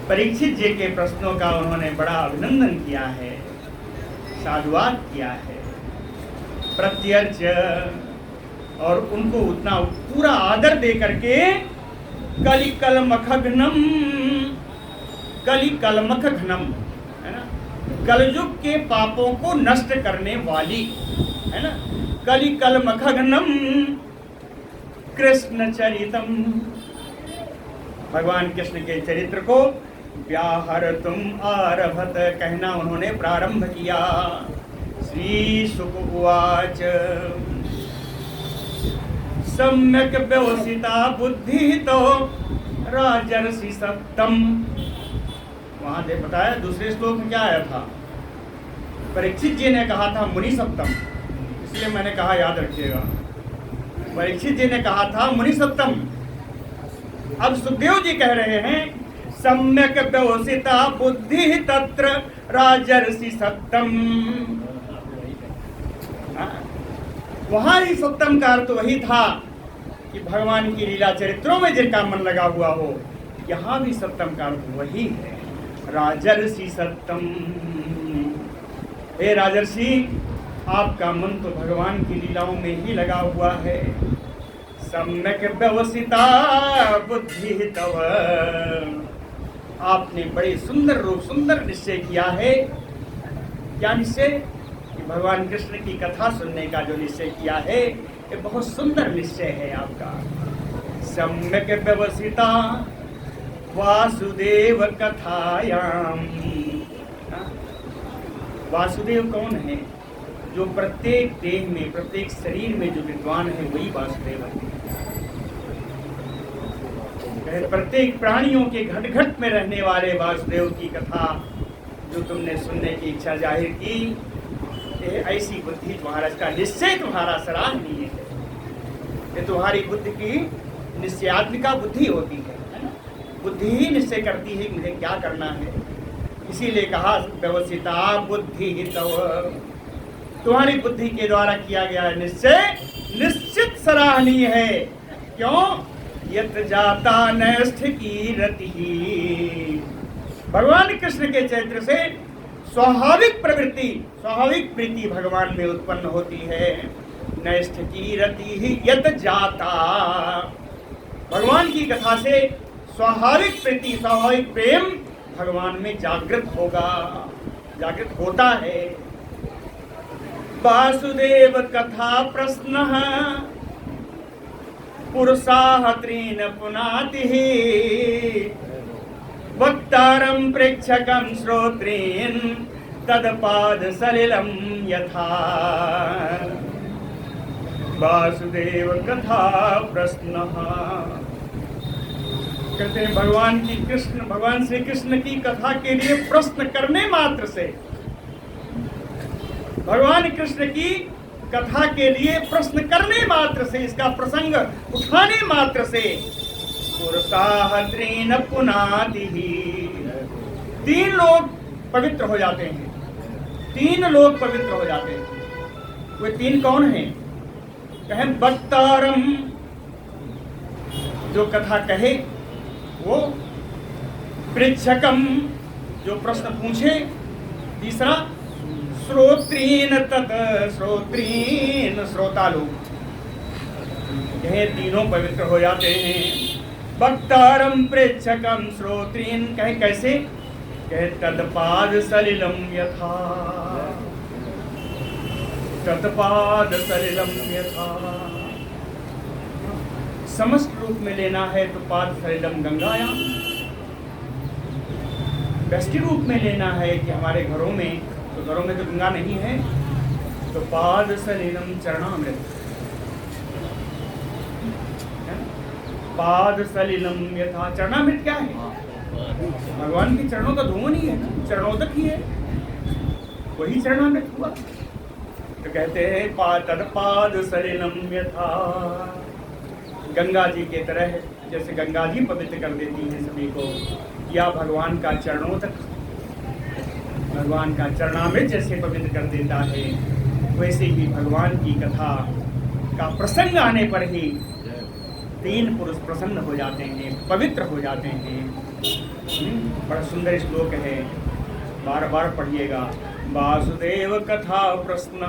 परीक्षित जी के प्रश्नों का उन्होंने बड़ा अभिनंदन किया है, साधुवाद किया है, प्रत्यर्च, और उनको उतना पूरा आदर दे करके कलिकलमखघ्नम, कलिकलमखघ्नम है ना, कलयुग के पापों को नष्ट करने वाली है ना, कलिकलमखघ्नम कृष्ण चरितम, भगवान कृष्ण के चरित्र को व्याहर तुम आरभत, कहना उन्होंने प्रारंभ किया। श्री शुक उवाच सम्यक व्यवसिता बुद्धि तो राजर्षि सप्तम। वहां दे बताया दूसरे श्लोक में क्या आया था, परीक्षित जी ने कहा था मुनि सप्तम, इसलिए मैंने कहा याद रखिएगा, परीक्षित जी ने कहा था मुनि सप्तम। अब सुखदेव जी कह रहे हैं सम्यक व्यवसिता बुद्धि तत्र राजर्षि सप्तम। वहां ही सप्तम का अर्थ वही था कि भगवान की लीला चरित्रों में जिनका मन लगा हुआ हो, यहाँ भी सप्तम का अर्थ वही है, राजर्षि सप्तम। हे राजर्षि, आपका मन तो भगवान की लीलाओं में ही लगा हुआ है। सम्यक व्यवसिता बुद्धि तव, आपने बड़े सुंदर रूप सुंदर निश्चय किया है। क्या निश्चय? कि भगवान कृष्ण की कथा सुनने का जो निश्चय किया है, ये बहुत सुंदर निश्चय है आपका। सम्यक व्यवसिता वासुदेव कथायाम। वासुदेव कौन है? जो प्रत्येक देह में, प्रत्येक शरीर में जो विद्वान है वही वासुदेव है। प्रत्येक प्राणियों के घट घट में रहने वाले वासुदेव की कथा जो तुमने सुनने की इच्छा जाहिर की, ऐसी बुद्धि तुम्हारा, इसका निश्चय तुम्हारा सराहनीय है। ये तुम्हारी बुद्धि की निश्चयात्मिका बुद्धि होती है ना? बुद्धि ही निश्चय करती है कि मुझे क्या करना है। इसीलिए कहा व्यवसिता बुद्धि तव, तुम्हारी बुद्धि के द्वारा किया गया निश्चय निश्चित सराहनीय है। क्यों? यत जाता नष्ट की रति, भगवान कृष्ण के चरित्र से स्वाभाविक प्रवृत्ति, स्वाभाविक प्रीति भगवान में उत्पन्न होती है। नष्ट की रति ही यत जाता, भगवान की कथा से स्वाभाविक प्रीति, स्वाभाविक प्रेम भगवान में जागृत होगा, जागृत होता है। वासुदेव कथा प्रश्न पुरुषाः त्रीन पुनाति, वक्तारं प्रेक्षकं श्रोत्रीन् तदपाद सलिलं यथा। वासुदेव कथा प्रश्न, कहते हैं भगवान श्री कृष्ण की कथा के लिए प्रश्न करने मात्र से, भगवान कृष्ण की कथा के लिए प्रश्न करने मात्र से, इसका प्रसंग उठाने मात्र से, पुरुषाः त्रीन पुनाति, तीन लोग पवित्र हो जाते हैं, तीन लोग पवित्र हो जाते हैं। वे तीन कौन हैं? कहें वक्तारम, जो कथा कहे वो, पृच्छकम, जो प्रश्न पूछे, तीसरा श्रोत्रीन तत्, श्रोत्रीन श्रोता लोग, यह तीनों पवित्र हो जाते हैं। वक्तारम प्रेक्षकम श्रोत्रीन, कहे कैसे? कहे तत्पाद सलिलम यथा, तत्पाद सलिलम यथा। समस्त रूप में लेना है तो पाद सलिलम गंगायाम, व्यष्टि रूप में लेना है कि हमारे घरों में, तो घरों में तो गंगा नहीं है, तो पाद सलिलम चरणामृत, पाद सलिलम यथा। चरणामृत क्या है? भगवान के चरणों का धुवन ही है, चरणोदक ही है, वही चरणामृत हुआ। तो कहते हैं तत्पाद सलिलम यथा, गंगा जी के तरह, जैसे गंगा जी पवित्र कर देती हैं सभी को, या भगवान का चरणोदक, भगवान का चरणामृत जैसे पवित्र कर देता है, वैसे ही भगवान की कथा का प्रसंग आने पर ही तीन पुरुष प्रसन्न हो जाते हैं, पवित्र हो जाते हैं। बड़ा सुंदर श्लोक है, बार बार पढ़िएगा। वासुदेव कथा प्रश्न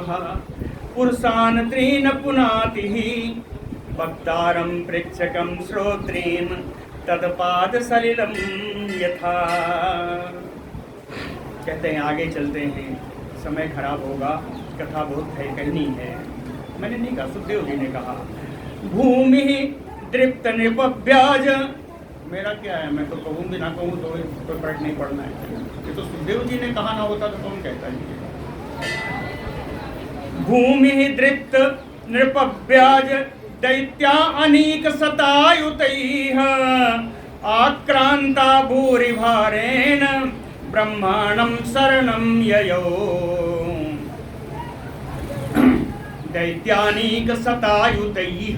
पुरुषान त्रीन पुनाति वक्तारम प्रेक्षकम श्रोत्रीम तत्पाद सलिलम यथा। कहते हैं आगे चलते हैं, समय खराब होगा, कथा बहुत है कहनी है। मैंने नहीं कहा, सुखदेव जी ने कहा। भूमि दृप्त नृपव्याज, मेरा क्या है, मैं तो कहूँ भी ना कहूँ तो कोई फर्क नहीं पड़ना है। ये तो सुखदेव जी ने कहा ना होता तो कौन कहता है। भूमि दृप्त नृपव्याज दैत्या अनीक सतायुतैः आक्रांता भूरिभारेण ब्रह्माणं शरणं ययौ। दैत्यानीक सतायुतैः,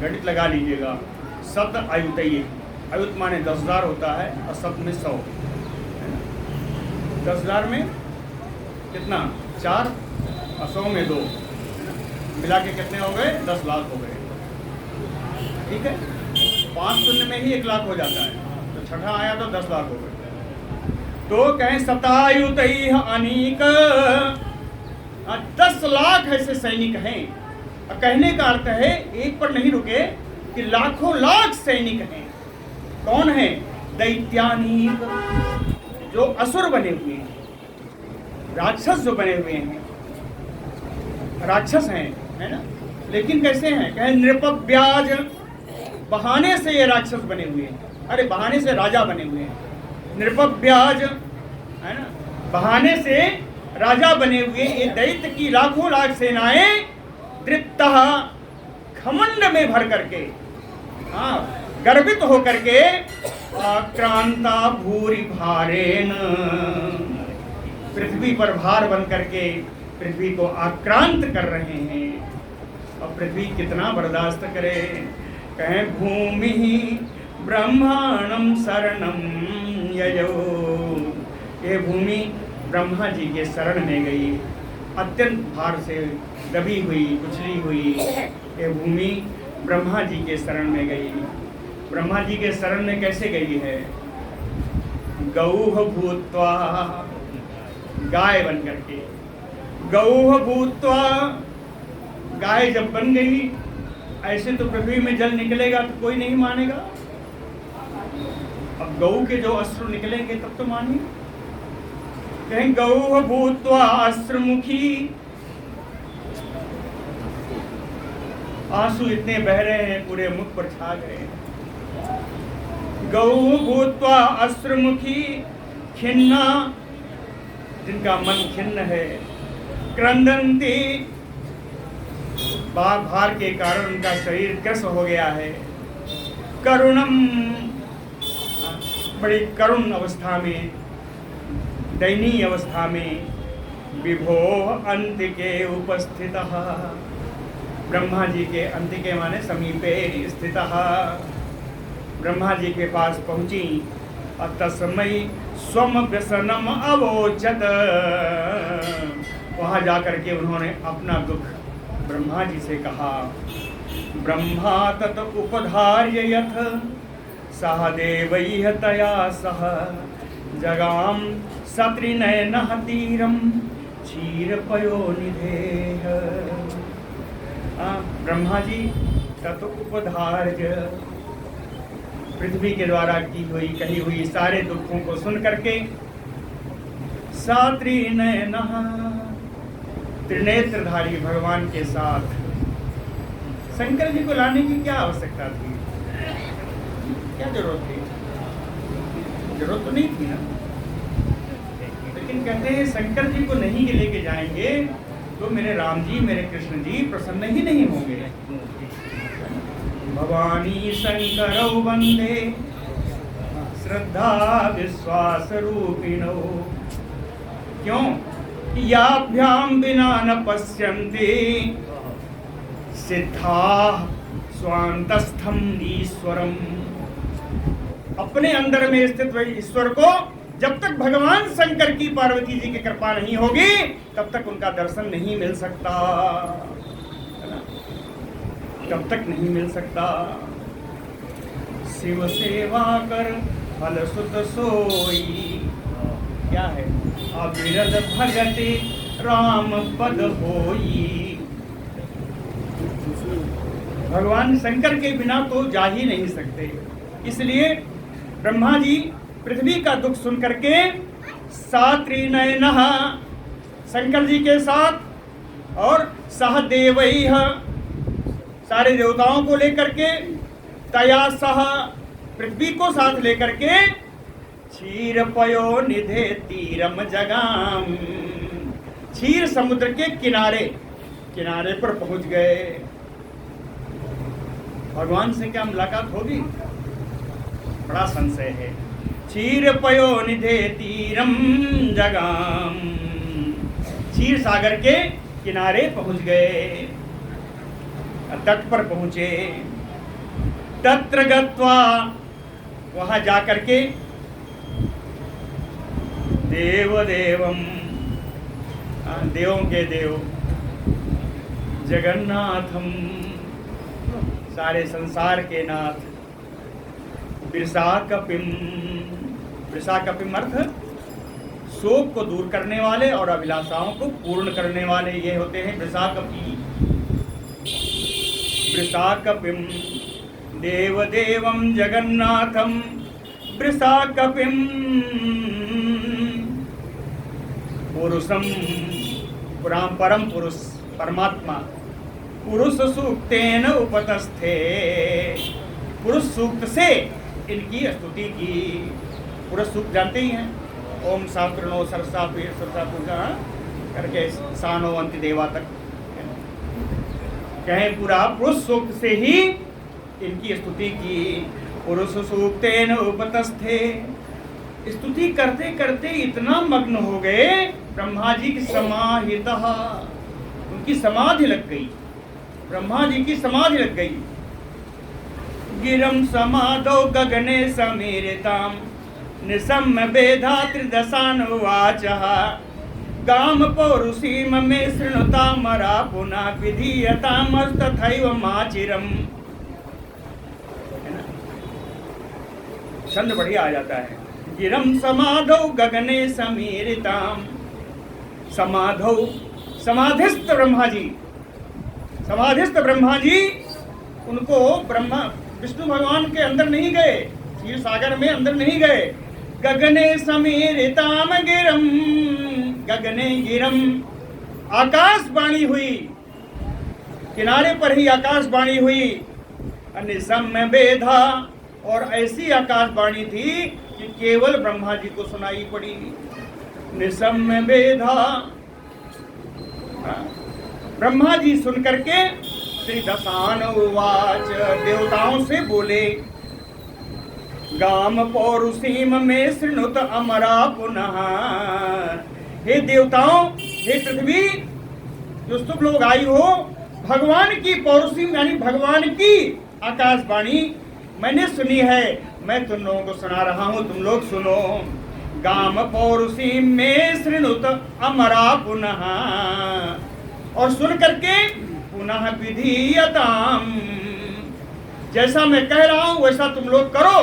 गणित लगा लीजिएगा। सत आयुतैः, आयुत माने 10,000 होता है और सत में 100। 10,000 में कितना, 4 और 100 में 2, मिला के कितने हो गए, 10 लाख हो गए। ठीक है, 5 शून्य में ही 1 लाख हो जाता है, तो छठा आया तो 10 लाख हो गए। तो कहें सतायुतैः अनीक, 10 लाख ऐसे सैनिक हैं। और कहने का अर्थ है एक पर नहीं रुके कि लाखों लाख सैनिक हैं। कौन है, दैत्यानीक, जो असुर बने हुए हैं, राक्षस जो बने हुए हैं, राक्षस हैं, है ना। लेकिन कैसे हैं, कहें नृपव्याज, बहाने से ये राक्षस बने हुए हैं। अरे बहाने से राजा बने हुए हैं, नृपव्याज, है ना, बहाने से राजा बने हुए। ये दैत्य की लाखों लाख सेनाएं दृप्तः, घमंड में भर करके, हाँ, गर्वित होकर के, आक्रांता भूरि भारेण, पृथ्वी पर भार बन करके पृथ्वी को आक्रांत कर रहे हैं। और पृथ्वी कितना बर्दाश्त करे। कहें भूमि ब्रह्माणं शरणं ययौ, ये भूमि ब्रह्मा जी के शरण में गई, अत्यंत भार से दबी हुई, कुचली हुई। ये भूमि ब्रह्मा जी के शरण में गई। ब्रह्मा जी के शरण में कैसे गई है, गौः भूत्वा, गाय बन करके, गौः भूत्वा, गाय जब बन गई, ऐसे तो पृथ्वी में जल निकलेगा तो कोई नहीं मानेगा। अब गौ के जो अश्रु निकलेंगे तब तो मानिए। कहें गौः भूत्वा अश्रुमुखी, आंसू इतने बह रहे हैं पूरे मुख पर छा गए। गौः भूत्वा अश्रुमुखी खिन्ना, जिनका मन खिन्न है, क्रंदन्ति, भार के कारण उनका शरीर ग्रस्त हो गया है। करुणम, बड़ी करुण अवस्था में, दयनीय अवस्था में, विभो अंतिके उपस्थितः, ब्रह्मा जी के, अंतिके माने समीपे स्थितः, ब्रह्मा जी के पास पहुंची। और तस्मै स्वम व्यसनम अवोचत, वहां जाकर के उन्होंने अपना दुख ब्रह्मा जी से कहा। ब्रह्मा तत उपधार्य यथ सह देवैः तया सह जगाम सत्रिनयनः तीरम क्षीरपयोनिधेः। ब्रह्मा जी तत उपधार्य, पृथ्वी के द्वारा की हुई, कही हुई सारे दुखों को सुन करके, सात्रिनयनः, त्रिनेत्रधारी भगवान के साथ शंकर जी को लाने की क्या आवश्यकता थी, क्या जरूरत थी, जरूरत तो नहीं थी ना। लेकिन कहते हैं शंकर जी को नहीं लेके जाएंगे तो मेरे राम जी, मेरे कृष्ण जी प्रसन्न ही नहीं होंगे। भवानी शंकरौ वंदे श्रद्धा विश्वास रूपिणौ। क्यों, याभ्याम बिना न पश्यन्ति सिद्धाः स्वान्तस्थम ईश्वरम। अपने अंदर में स्थित ईश्वर को जब तक भगवान शंकर की पार्वती जी की कृपा नहीं होगी तब तक उनका दर्शन नहीं मिल सकता, तब तक नहीं मिल सकता। शिव सेवा कर फल सुत सोई। क्या है? अविरत भगति राम पद होई। भगवान शंकर के बिना तो जा ही नहीं सकते। इसलिए ब्रह्मा जी पृथ्वी का दुख सुन करके सात्रिनयनः शंकर जी के साथ और सहदेवैः सारे देवताओं को लेकर के, तया सह पृथ्वी को साथ लेकर के, क्षीर पयो निधे तीरम जगाम, क्षीर समुद्र के किनारे पर पहुंच गए। भगवान से क्या मुलाकात होगी? बड़ा संशय है। क्षीर पयो निधे तीरम जगाम, क्षीर सागर के किनारे पहुंच गए, तट पर पहुंचे। तत्र गत्वा, वहां जाकर के, देव देवम, देवों के देव, जगन्नाथम, सारे संसार के नाथ, वृषाकपिम, वृषाकपिम अर्थ शोक को दूर करने वाले और अभिलाषाओं को पूर्ण करने वाले, ये होते हैं वृषाकपी। वृषाकपिम देवदेवं जगन्नाथं वृषाकपिम पुरुषम, परम पुरुष परमात्मा, पुरुष सूक्तेन उपतस्थे, पुरुष सूक्त से इनकी स्तुति की। पुरुष सूक्त जानते ही हैं, ओम शास्त्रो सरसा पूजा करके सानो अंति देवा तक कहें। पूरा पुरुष सूक्त से ही इनकी स्तुति की। पुरुष सूक्तेन उपतस्थे, स्तुति करते करते इतना मग्न हो गए, ब्रह्मा जी की समाहितः, उनकी समाधि लग गई, ब्रह्मा जी की समाधि लग गई। गिरम समाधौ गगने समीरिताम निसम्य वेधा त्रिदशानुवाचः गाम पौरुषीम में शृणुतामरा पुनः विधीयतामस्तथैव माचिरम। छंद बढ़िया आ जाता है। गिरम समाधौ गगने समीरिताम, समाधौ, समाधिस्थ ब्रह्मा जी, समाधिस्थ ब्रह्मा जी, उनको ब्रह्मा विष्णु भगवान के अंदर नहीं गए, क्षीर सागर में अंदर नहीं गए। गगने समीरिताम गिरम, गगने गिरम, आकाशवाणी हुई, किनारे पर ही आकाशवाणी हुई। निसम्य वेधा, और ऐसी आकाशवाणी थी कि केवल ब्रह्मा जी को सुनाई पड़ी। निसम्य वेधा, ब्रह्मा जी सुन करके त्रिदशानुवाच, देवताओं से बोले। गाम पौरुषीम में शृणुत अमरा पुनः, हे देवताओं, हे पृथ्वी, जो तुम लोग आई हो, भगवान की पौरुषीम यानी भगवान की आकाशवाणी मैंने सुनी है, मैं तुम लोगों को सुना रहा हूं, तुम लोग सुनो। गाम पौरुषीम में शृणुत अमरा पुनः, और सुन करके पुनः विधीयताम, जैसा मैं कह रहा हूं वैसा तुम लोग करो।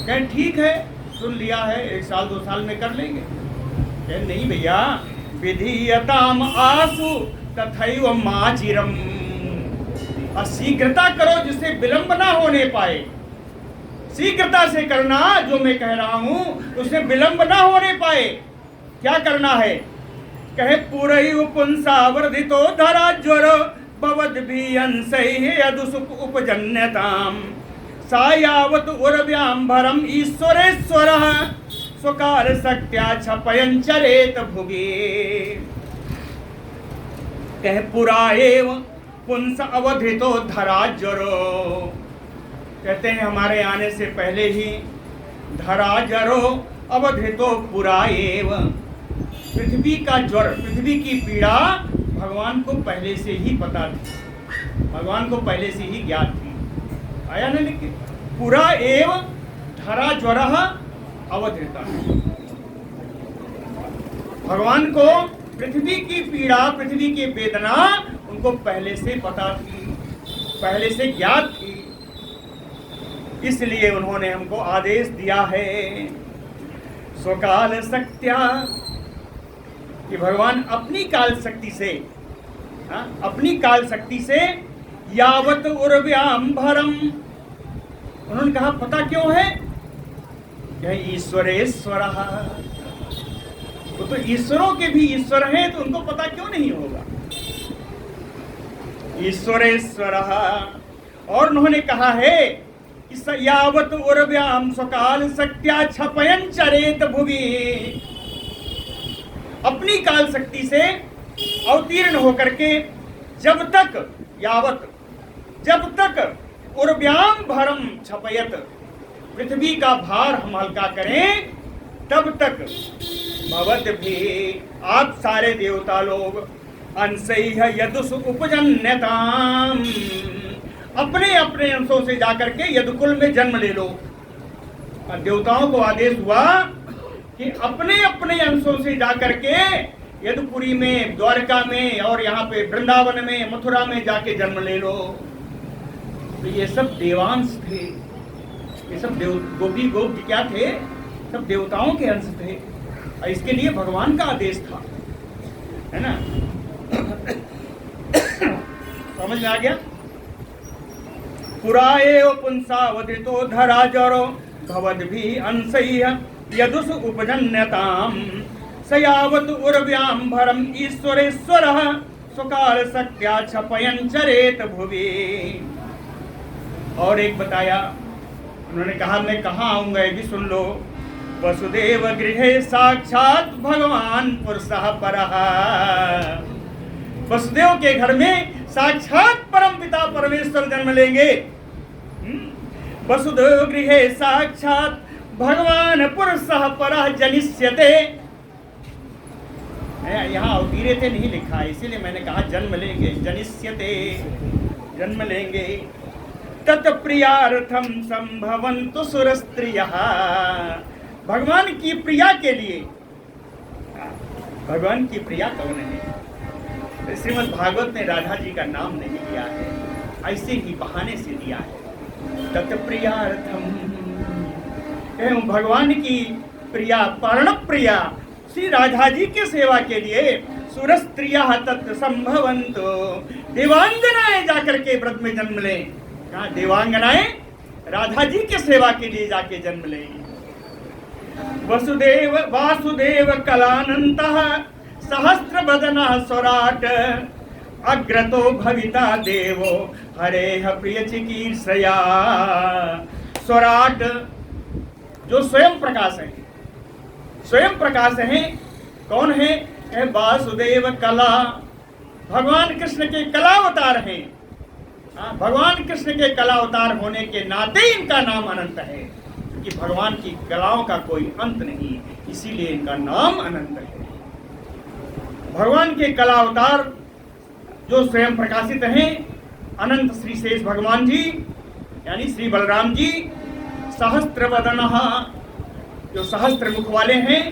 कहें ठीक है, सुन लिया है, 1 साल 2 साल में कर लेंगे। कहें नहीं भैया, विधीयताम आसु तथैव माचिरम, शीघ्रता करो जिससे विलंब ना होने पाए। शीघ्रता से करना, जो मैं कह रहा हूं उससे विलंब ना होने पाए। क्या करना है? कहे पुरैव पुंसावर्धितो धरा ज्वर भवद भी अंशैः यदुसुप उपजन्यताम सायावत उर्व्याम्भरम ईश्वरेश्वरः स्वकार शक्त्या छपयन् चरेत भुवि। कहे पुरा एव पुंस अवधृतो धरा ज्वरो, कहते हैं हमारे आने से पहले ही धरा ज्वरो अवधृतो पुरा एव, पृथ्वी का ज्वर, पृथ्वी की पीड़ा भगवान को पहले से ही पता थी, भगवान को पहले से ही ज्ञात थी। आया ना लिख के, पुरा एव धरा ज्वर अवधृता, भगवान को पृथ्वी की पीड़ा, पृथ्वी की वेदना उनको पहले से पता थी, पहले से ज्ञात थी। इसलिए उन्होंने हमको आदेश दिया है स्वकाल शक्त्या, कि भगवान अपनी काल शक्ति से, अपनी काल शक्ति से यावत उर्व्याम्भरम, उन्होंने कहा पता क्यों है, यह ईश्वरेश्वर, वो तो ईश्वरों के भी ईश्वर हैं, तो उनको पता क्यों नहीं होगा, ईश्वरेश्वर। और उन्होंने कहा है कि यावत उर्व्याम स्वकाल शक्त्या छपयन चरेत भुवि, अपनी काल शक्ति से अवतीर्ण होकर के जब तक, यावत जब तक उर्व्याम भरम छपयत, पृथ्वी का भार हम हल्का करें तब तक भवत भी, आप सारे देवता लोग अंशैः यदुष उपजन्यताम, अपने अपने अंशों से जाकर के यदुकुल में जन्म ले लो। देवताओं को आदेश हुआ कि अपने अपने अंशों से जाकर के यदुपुरी में, द्वारका में और यहाँ पे वृंदावन में, मथुरा में जाके जन्म ले लो। तो ये सब देवांश थे, ये सब गोपी गोप क्या थे, सब देवताओं के अंश थे, और इसके लिए भगवान का आदेश था, है ना। समझ में आ गया। पुराएव पुंसावधृतो धराजरो भवद्भिः अंशैः यदुष उपजन्यताम सयावत उर्व्याम्भरम ईश्वरेश्वरः स्वकाल शक्त्या छपयन् चरेत भुवि। और एक बताया, उन्होंने कहा मैं कहाँ आऊंगा ये भी सुन लो। वसुदेव गृहे साक्षात भगवान पुरुषः परः, वसुदेव के घर में साक्षात परम पिता परमेश्वर जन्म लेंगे। वसुदेव गृहे साक्षात भगवान पुरुषः परः जनिष्यते, यहाँ अवतीर्यते नहीं लिखा है, इसीलिए मैंने कहा जन्म लेंगे, जनिष्यते जन्म लेंगे। तत्प्रियार्थम संभवन्तु सुरस्त्रियः, भगवान की प्रिया के लिए, भगवान की प्रिया कौन है, श्रीमद् भागवत ने राधा जी का नाम नहीं लिया है, ऐसे ही बहाने से दिया है। तत्प्रियार्थम, भगवान की प्रिया, पर्ण प्रिया श्री राधा जी के सेवा के लिए सुरस्त्रियः तत्संभवन्तु, देवांगनाएं जाकर के व्रत में जन्म लें। कहाँ देवांगनाएं राधा जी के सेवा के लिए जाके जन्म लें। वसुदेव वासुदेव कलानन्तः सहस्रवदनः स्वराट अग्रतो भविता देवो हरेः प्रिय चिकीर्षया। स्वराट जो स्वयं प्रकाश है, स्वयं प्रकाश है, कौन है, वासुदेव कला, भगवान कृष्ण के कलावतार हैं। भगवान कृष्ण के कलावतार होने के नाते इनका नाम अनंत है, क्योंकि भगवान की कलाओं का कोई अंत नहीं, इसीलिए इनका नाम अनंत है। भगवान के कलावतार जो स्वयं प्रकाशित हैं, अनंत श्री शेष भगवान जी यानी श्री बलराम जी, सहस्त्रवदनः जो सहस्त्र मुख वाले हैं,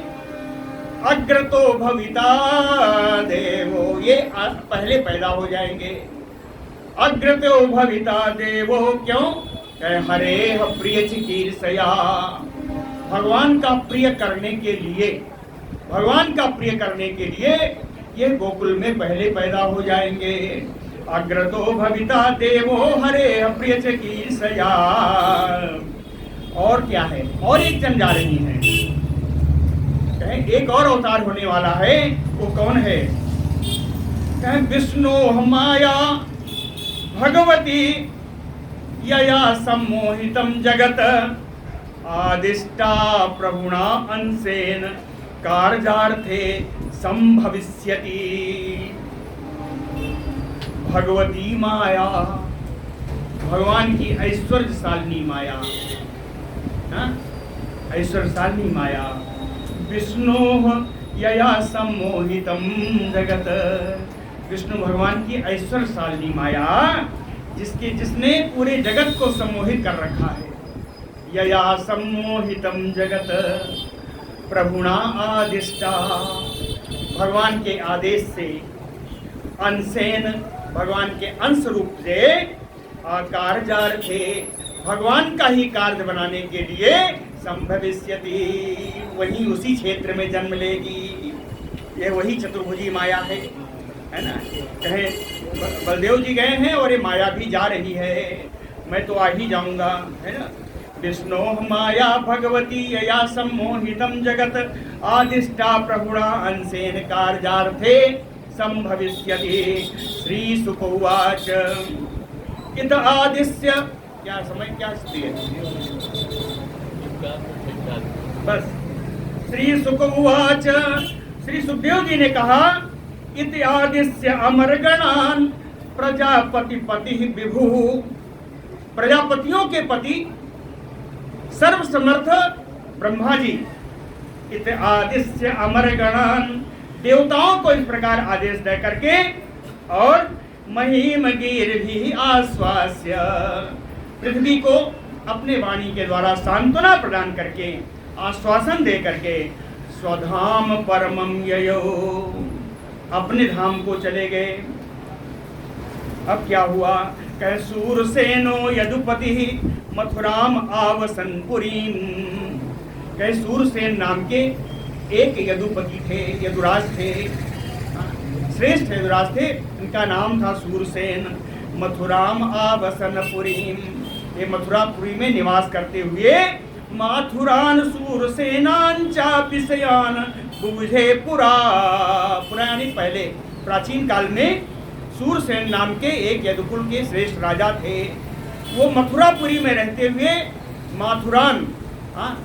अग्रतो भविता देवो ये पहले पैदा हो जाएंगे। अग्रतो भविता देवो क्यों, हरे प्रिय चिकीर्षया, भगवान का प्रिय करने के लिए, भगवान का प्रिय करने के लिए ये गोकुल में पहले पैदा हो जाएंगे। अग्रतो भविता देवो हरे प्रिय चिकीर्षया। और क्या है, और एक जन जा रही है, एक और अवतार होने वाला है, वो कौन है, विष्णु माया भगवती यया सम्मोहितं जगत आदिष्टा प्रभुणा अंशेन कार्यार्थे संभविष्यति। भगवती माया, भगवान की ऐश्वर्यशालिनी माया, ऐश्वर्यशालिनी माया। विष्णु यया सम्मोहितं जगत, विष्णु भगवान की ऐश्वर्यशालिनी माया, जिसने पूरे जगत को सम्मोहित कर रखा है। यया सम्मोहितं जगत प्रभुणा आदिष्टा, भगवान के आदेश से, अंशेन भगवान के अंश रूप से, कार्यार्थे भगवान का ही कार्य बनाने के लिए संभविष्यति, वही उसी क्षेत्र में जन्म लेगी। ये वही चतुर्भुजी माया है ना। कहे बलदेव जी गए हैं और ये माया भी जा रही है, मैं तो आ ही जाऊंगा, है ना। विष्णु माया भगवती यया सम्मोहितम जगत आदिष्टा प्रभुणा अंशेन कार्यार्थे संभविष्यति। श्री शुक उवाच इत आदिश्य, क्या समय क्या स्थिति है बस। श्री शुक उवाच, श्री सुखदेव जी ने कहा इत आदिश्य अमरगणान प्रजापति पति विभु, प्रजापतियों के पति सर्वसमर्थ ब्रह्मा जी। इत आदिश्य अमरगणान, देवताओं को इस प्रकार आदेश दे करके और महिमगीर भी आश्वास्य, पृथ्वी को अपने वाणी के द्वारा सांत्वना प्रदान करके आश्वासन दे करके स्वधाम परमं ययो, अपने धाम को चले गए। अब क्या हुआ, कह सूरसेनो यदुपति मथुराम आवसनपुरीम, कह सूरसेन नाम के एक यदुपति थे, यदुराज थे, श्रेष्ठ यदुराज थे, उनका नाम था सूरसेन। मथुराम आवसनपुरीम, ये मथुरापुरी में निवास करते हुए माथुरान सूरसेनान चापिसयान बुझे पुरा, पुरानी पहले प्राचीन काल में सूरसेन नाम के एक यदुकुल के श्रेष्ठ राजा थे। वो मथुरापुरी में रहते हुए माथुरान,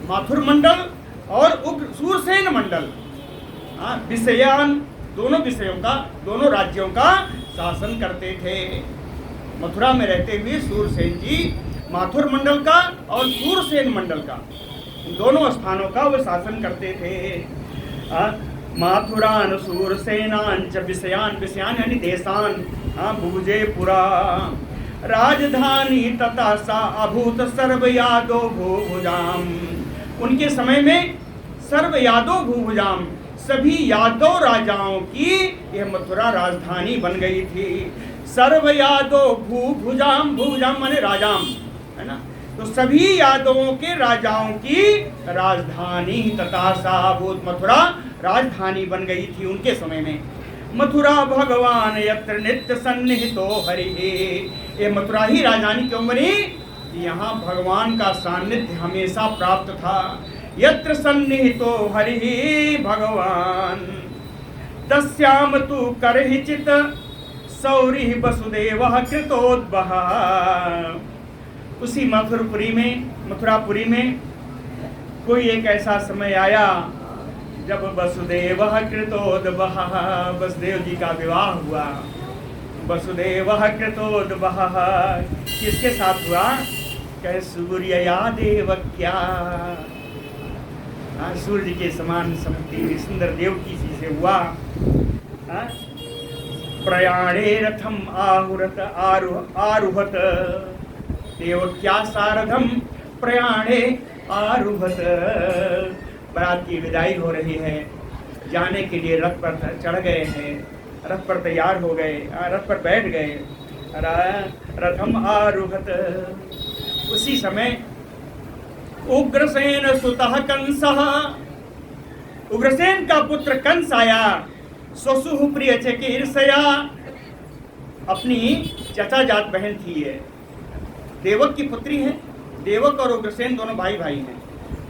माथुर मंडल और उग्र सूरसेन मंडल, विषयान, दोनों विषयों का, दोनों राज्यों का शासन करते थे। मथुरा में रहते हुए सूरसेन जी माथुर मंडल का और सूरसेन मंडल का, दोनों स्थानों का वो शासन करते थे। माथुरान सूरसेनान च विषयान, विषयान यानी देशान, भुजे पुरा राजधानी तथा सा अभूत सर्व यादो भूभुजाम, उनके समय में सर्व यादव भूभुजाम, सभी यादव राजाओं की यह मथुरा राजधानी बन गई थी। सर्व यादव भूभुजाम, भूभुजाम माने राजाम, है ना। तो सभी यादवों के राजाओं की राजधानी तथा साभूत, मथुरा राजधानी बन गई थी उनके समय में। मथुरा भगवान यत्र नित्य सन्निहितो हरि, ये मथुरा ही राजधानी क्यों बनी, यहाँ भगवान का सान्निध्य हमेशा प्राप्त था। यत्र सन्निहितो हरि भगवान तस्याम तु करहिचित सौरि वसुदेवः कृतोद्भः, उसी मथुरापुरी में कोई एक ऐसा समय आया जब वसुदेवः कृतोद्भः, वसुदेव जी का विवाह हुआ। वसुदेवः कृतोद्भः किसके साथ हुआ, कहे सूर्य या देव क्या, सूर्य के समान समती सुंदर देवकी जी से हुआ। प्रयाणे रथम आहुरत आरुहत देवक्या सारथम प्रयाणे आरुहत, बारात की विदाई हो रही है, जाने के लिए रथ पर चढ़ गए हैं, रथ पर तैयार हो गए, रथ पर बैठ गए। रथम आरुहत, उसी समय उग्रसेन सुतः कंसः, उग्रसेन का पुत्र कंस आया। स्वसुः प्रिय चिकीर्षया, अपनी चचा जात बहन थी ये, देवक की पुत्री है। देवक और उग्रसेन दोनों भाई भाई हैं।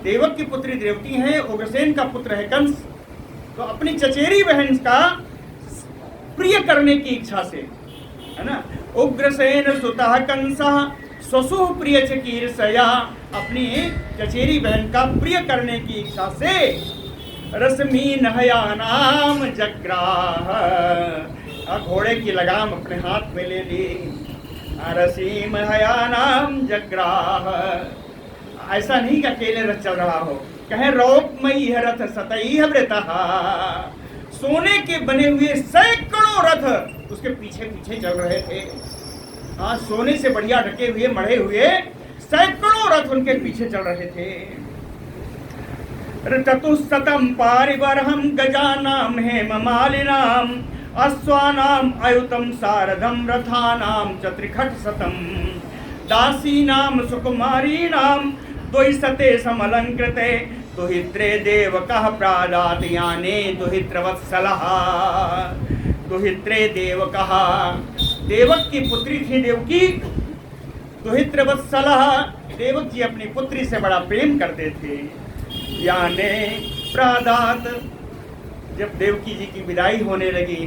देवक की पुत्री देवकी है, उग्रसेन का पुत्र है कंस। तो अपनी चचेरी बहन का प्रिय करने की इच्छा से, है ना, उग्रसेन सुतः कंसः स्वसुः प्रिय चिकीर्षया, अपनी चचेरी बहन का प्रिय करने की इच्छा से रश्मीन हयानाम जग्राह, घोड़े की लगाम अपने हाथ में ले ली। रसीम हयानाम जग्राह, ऐसा नहीं कि अकेले रथ चल रहा हो, कहे रौप्मयी रथ सतैः वृतः, सोने के बने हुए सैकड़ों रथ उसके पीछे पीछे चल रहे थे। सोने से बढ़िया ढके हुए मढ़े हुए सैकड़ों रथ उनके पीछे चल रहे थे। चतुस्शतम पारिबर्हम गजानाम हेममालिनाम अश्वानाम अयुतम सारथम रथानाम चत्रिखट शतम दासीनां सुकुमारीणां द्वैसते समलंकृते दुहित्रे देवकः प्रादातयाने दुहित्रवत्सलः। दुहित्रे देवकः, देवक की पुत्री थी देवकी। दुहित्रवत्सलः, देवक जी अपनी पुत्री से बड़ा प्रेम करते थे। याने प्रादात, जब देवकी जी की विदाई होने लगी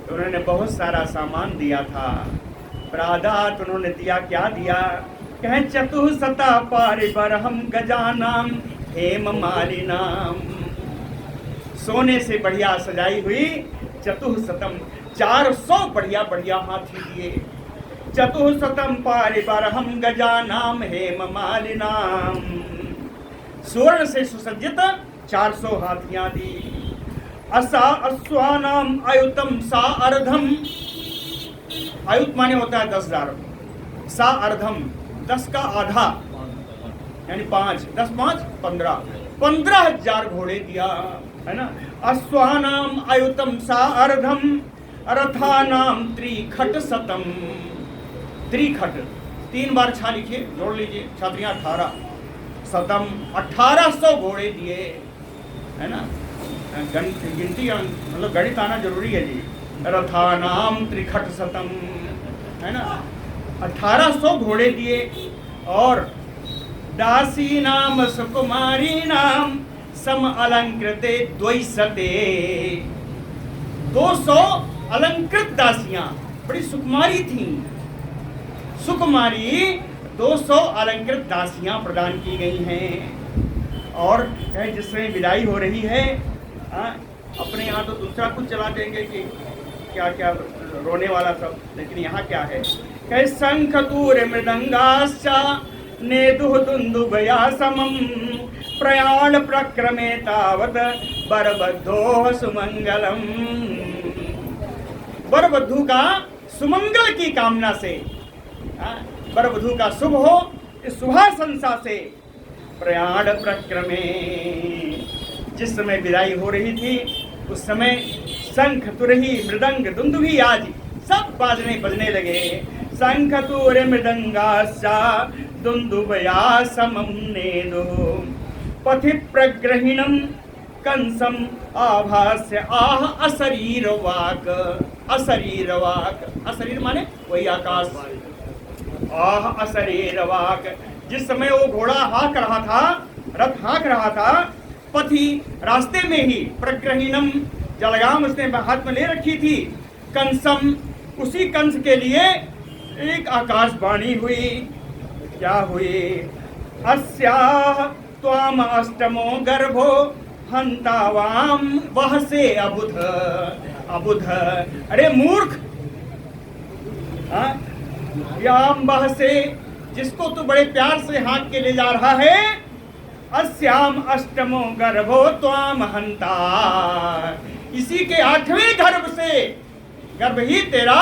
तो उन्होंने बहुत सारा सामान दिया था। प्रादात उन्होंने दिया, क्या दिया? कहें चतुःशता पारिबरहं गजानाम हेम मालिनाम, सोने से बढ़िया सजाई हुई चतुःशतम, 400 बढ़िया बढ़िया हाथी दिए। चतुःशतम पारिबरहं गजानाम हेम मालिनाम, स्वर्ण से सुसज्जित 400 हाथियां दी। असा अश्वानाम आयुतम सा अर्धम, आयुत माने होता है 10,000, सा अर्धम 10 का आधा यानी 5, 10 5 15,000 घोड़े दिया, है ना। अश्वानाम आयुतम सा अर्धम रथानाम त्रिखट शतम, त्रिखट 3 बार छा लिखिए, जोड़ लीजिए, छात्रियां 18, शतम 1800 घोड़े दिए, है ना। गिनती मतलब गणित आना जरूरी है जी। रथानाम त्रिखट शतम, है ना, 1800 घोड़े दिए। और दासी नाम सुकुमारी नाम सम अलंकृते द्वैसते, 200 अलंकृत दासियां, बड़ी सुकुमारी थी। सुकुमारी 200 अलंकृत दासियां प्रदान की गई हैं। और जिसमें विदाई हो रही है, अपने यहाँ तो दूसरा कुछ चला देंगे कि क्या क्या रोने वाला सब, लेकिन यहाँ क्या है? कहे शंख तूर मृदंगाश्चा नेदुः दुन्दुभया समम प्रयाण प्रक्रमे तावत बरबद्धोः सुमंगलम। बरबद्धू का सुमंगल की कामना से, बरबद्धू का शुभ हो, इस शुभाशंसा से प्रयाण प्रक्रमे, जिस समय विदाई हो रही थी उस समय शंख तुरही मृदंग दुंदुभी आदि सब बजने लगे। शंख तुर मृदंगाश्चा दुंदुभया समम नेदो पथि प्रग्रहिणम कंसम आभास्य आह अशरीर वाक। अशरीर वाक, अशरीर माने वही आकाश, आह अशरीर वाक। जिस समय वो घोड़ा हाँक रहा था, रथ हाँक रहा था, पथि रास्ते में ही, प्रग्रहिणम जलगाम उसने हाथ में ले रखी थी, कंसम उसी कंस के लिए एक आकाशवाणी हुई। क्या हुई? अस्याः त्वाम अष्टमो गर्भो हंतावाम वह से अबुध। अबुध, अरे मूर्ख, याम वह से, जिसको तू बड़े प्यार से हाथ के ले जा रहा है, अस्याम अष्टमो गर्भो त्वाम हंता, इसी के 8वें गर्भ से, गर्भ ही तेरा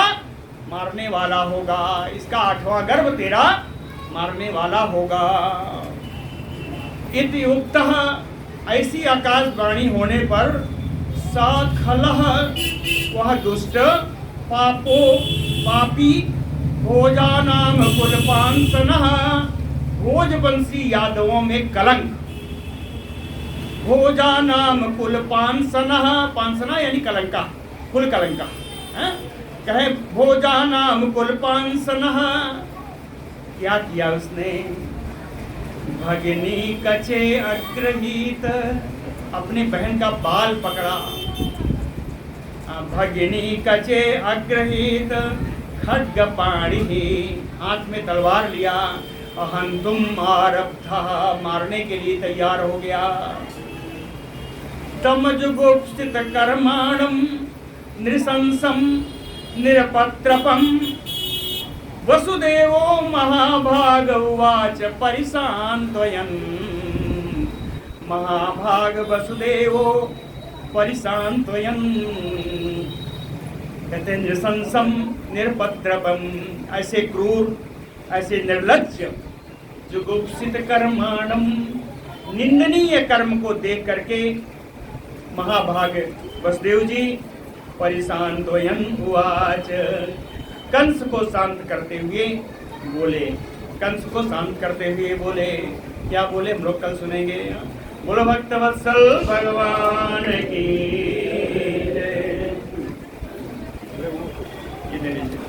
मारने वाला होगा, इसका 8वां गर्भ तेरा मारने वाला होगा। इति उक्तः, ऐसी आकाशवाणी होने पर सा खलः, वह दुष्ट पापो पापी भोजानाम कुलपांसनः, भोजवंशी यादवों में कलंक, भोजानाम कुलपांसनः, पांसना यानी कलंका, कुल कलंका, कहे भोजानाम कुलपांसनः। क्या किया उसने? भगिनी कचे अग्रहीत, अपने बहन का बाल पकड़ा। भगिनी कचे अग्रहीत खड्ग पाणी, हाथ में तलवार लिया, अहंतुम आरब्धा, मारने के लिए तैयार हो गया। तमजुगुप्सित कर्माणम नृशंसम निरपत्रपम वसुदेवो महाभाग उवाच परिशान्तयन्। महाभाग वसुदेवो परिशान्तयन्, कहते नृशंसम निरपत्रपम, ऐसे क्रूर, ऐसे निर्लज्ज, जुगुप्सित कर्माणम, निंदनीय कर्म को देख करके महाभाग वसुदेव जी परिशान्तयन् उवाच, कंस को शांत करते हुए बोले, कंस को शांत करते हुए बोले, क्या बोले हम लोग कल सुनेंगे। बोलो भक्तवत्सल भगवान की जय। ये दे दीजिए।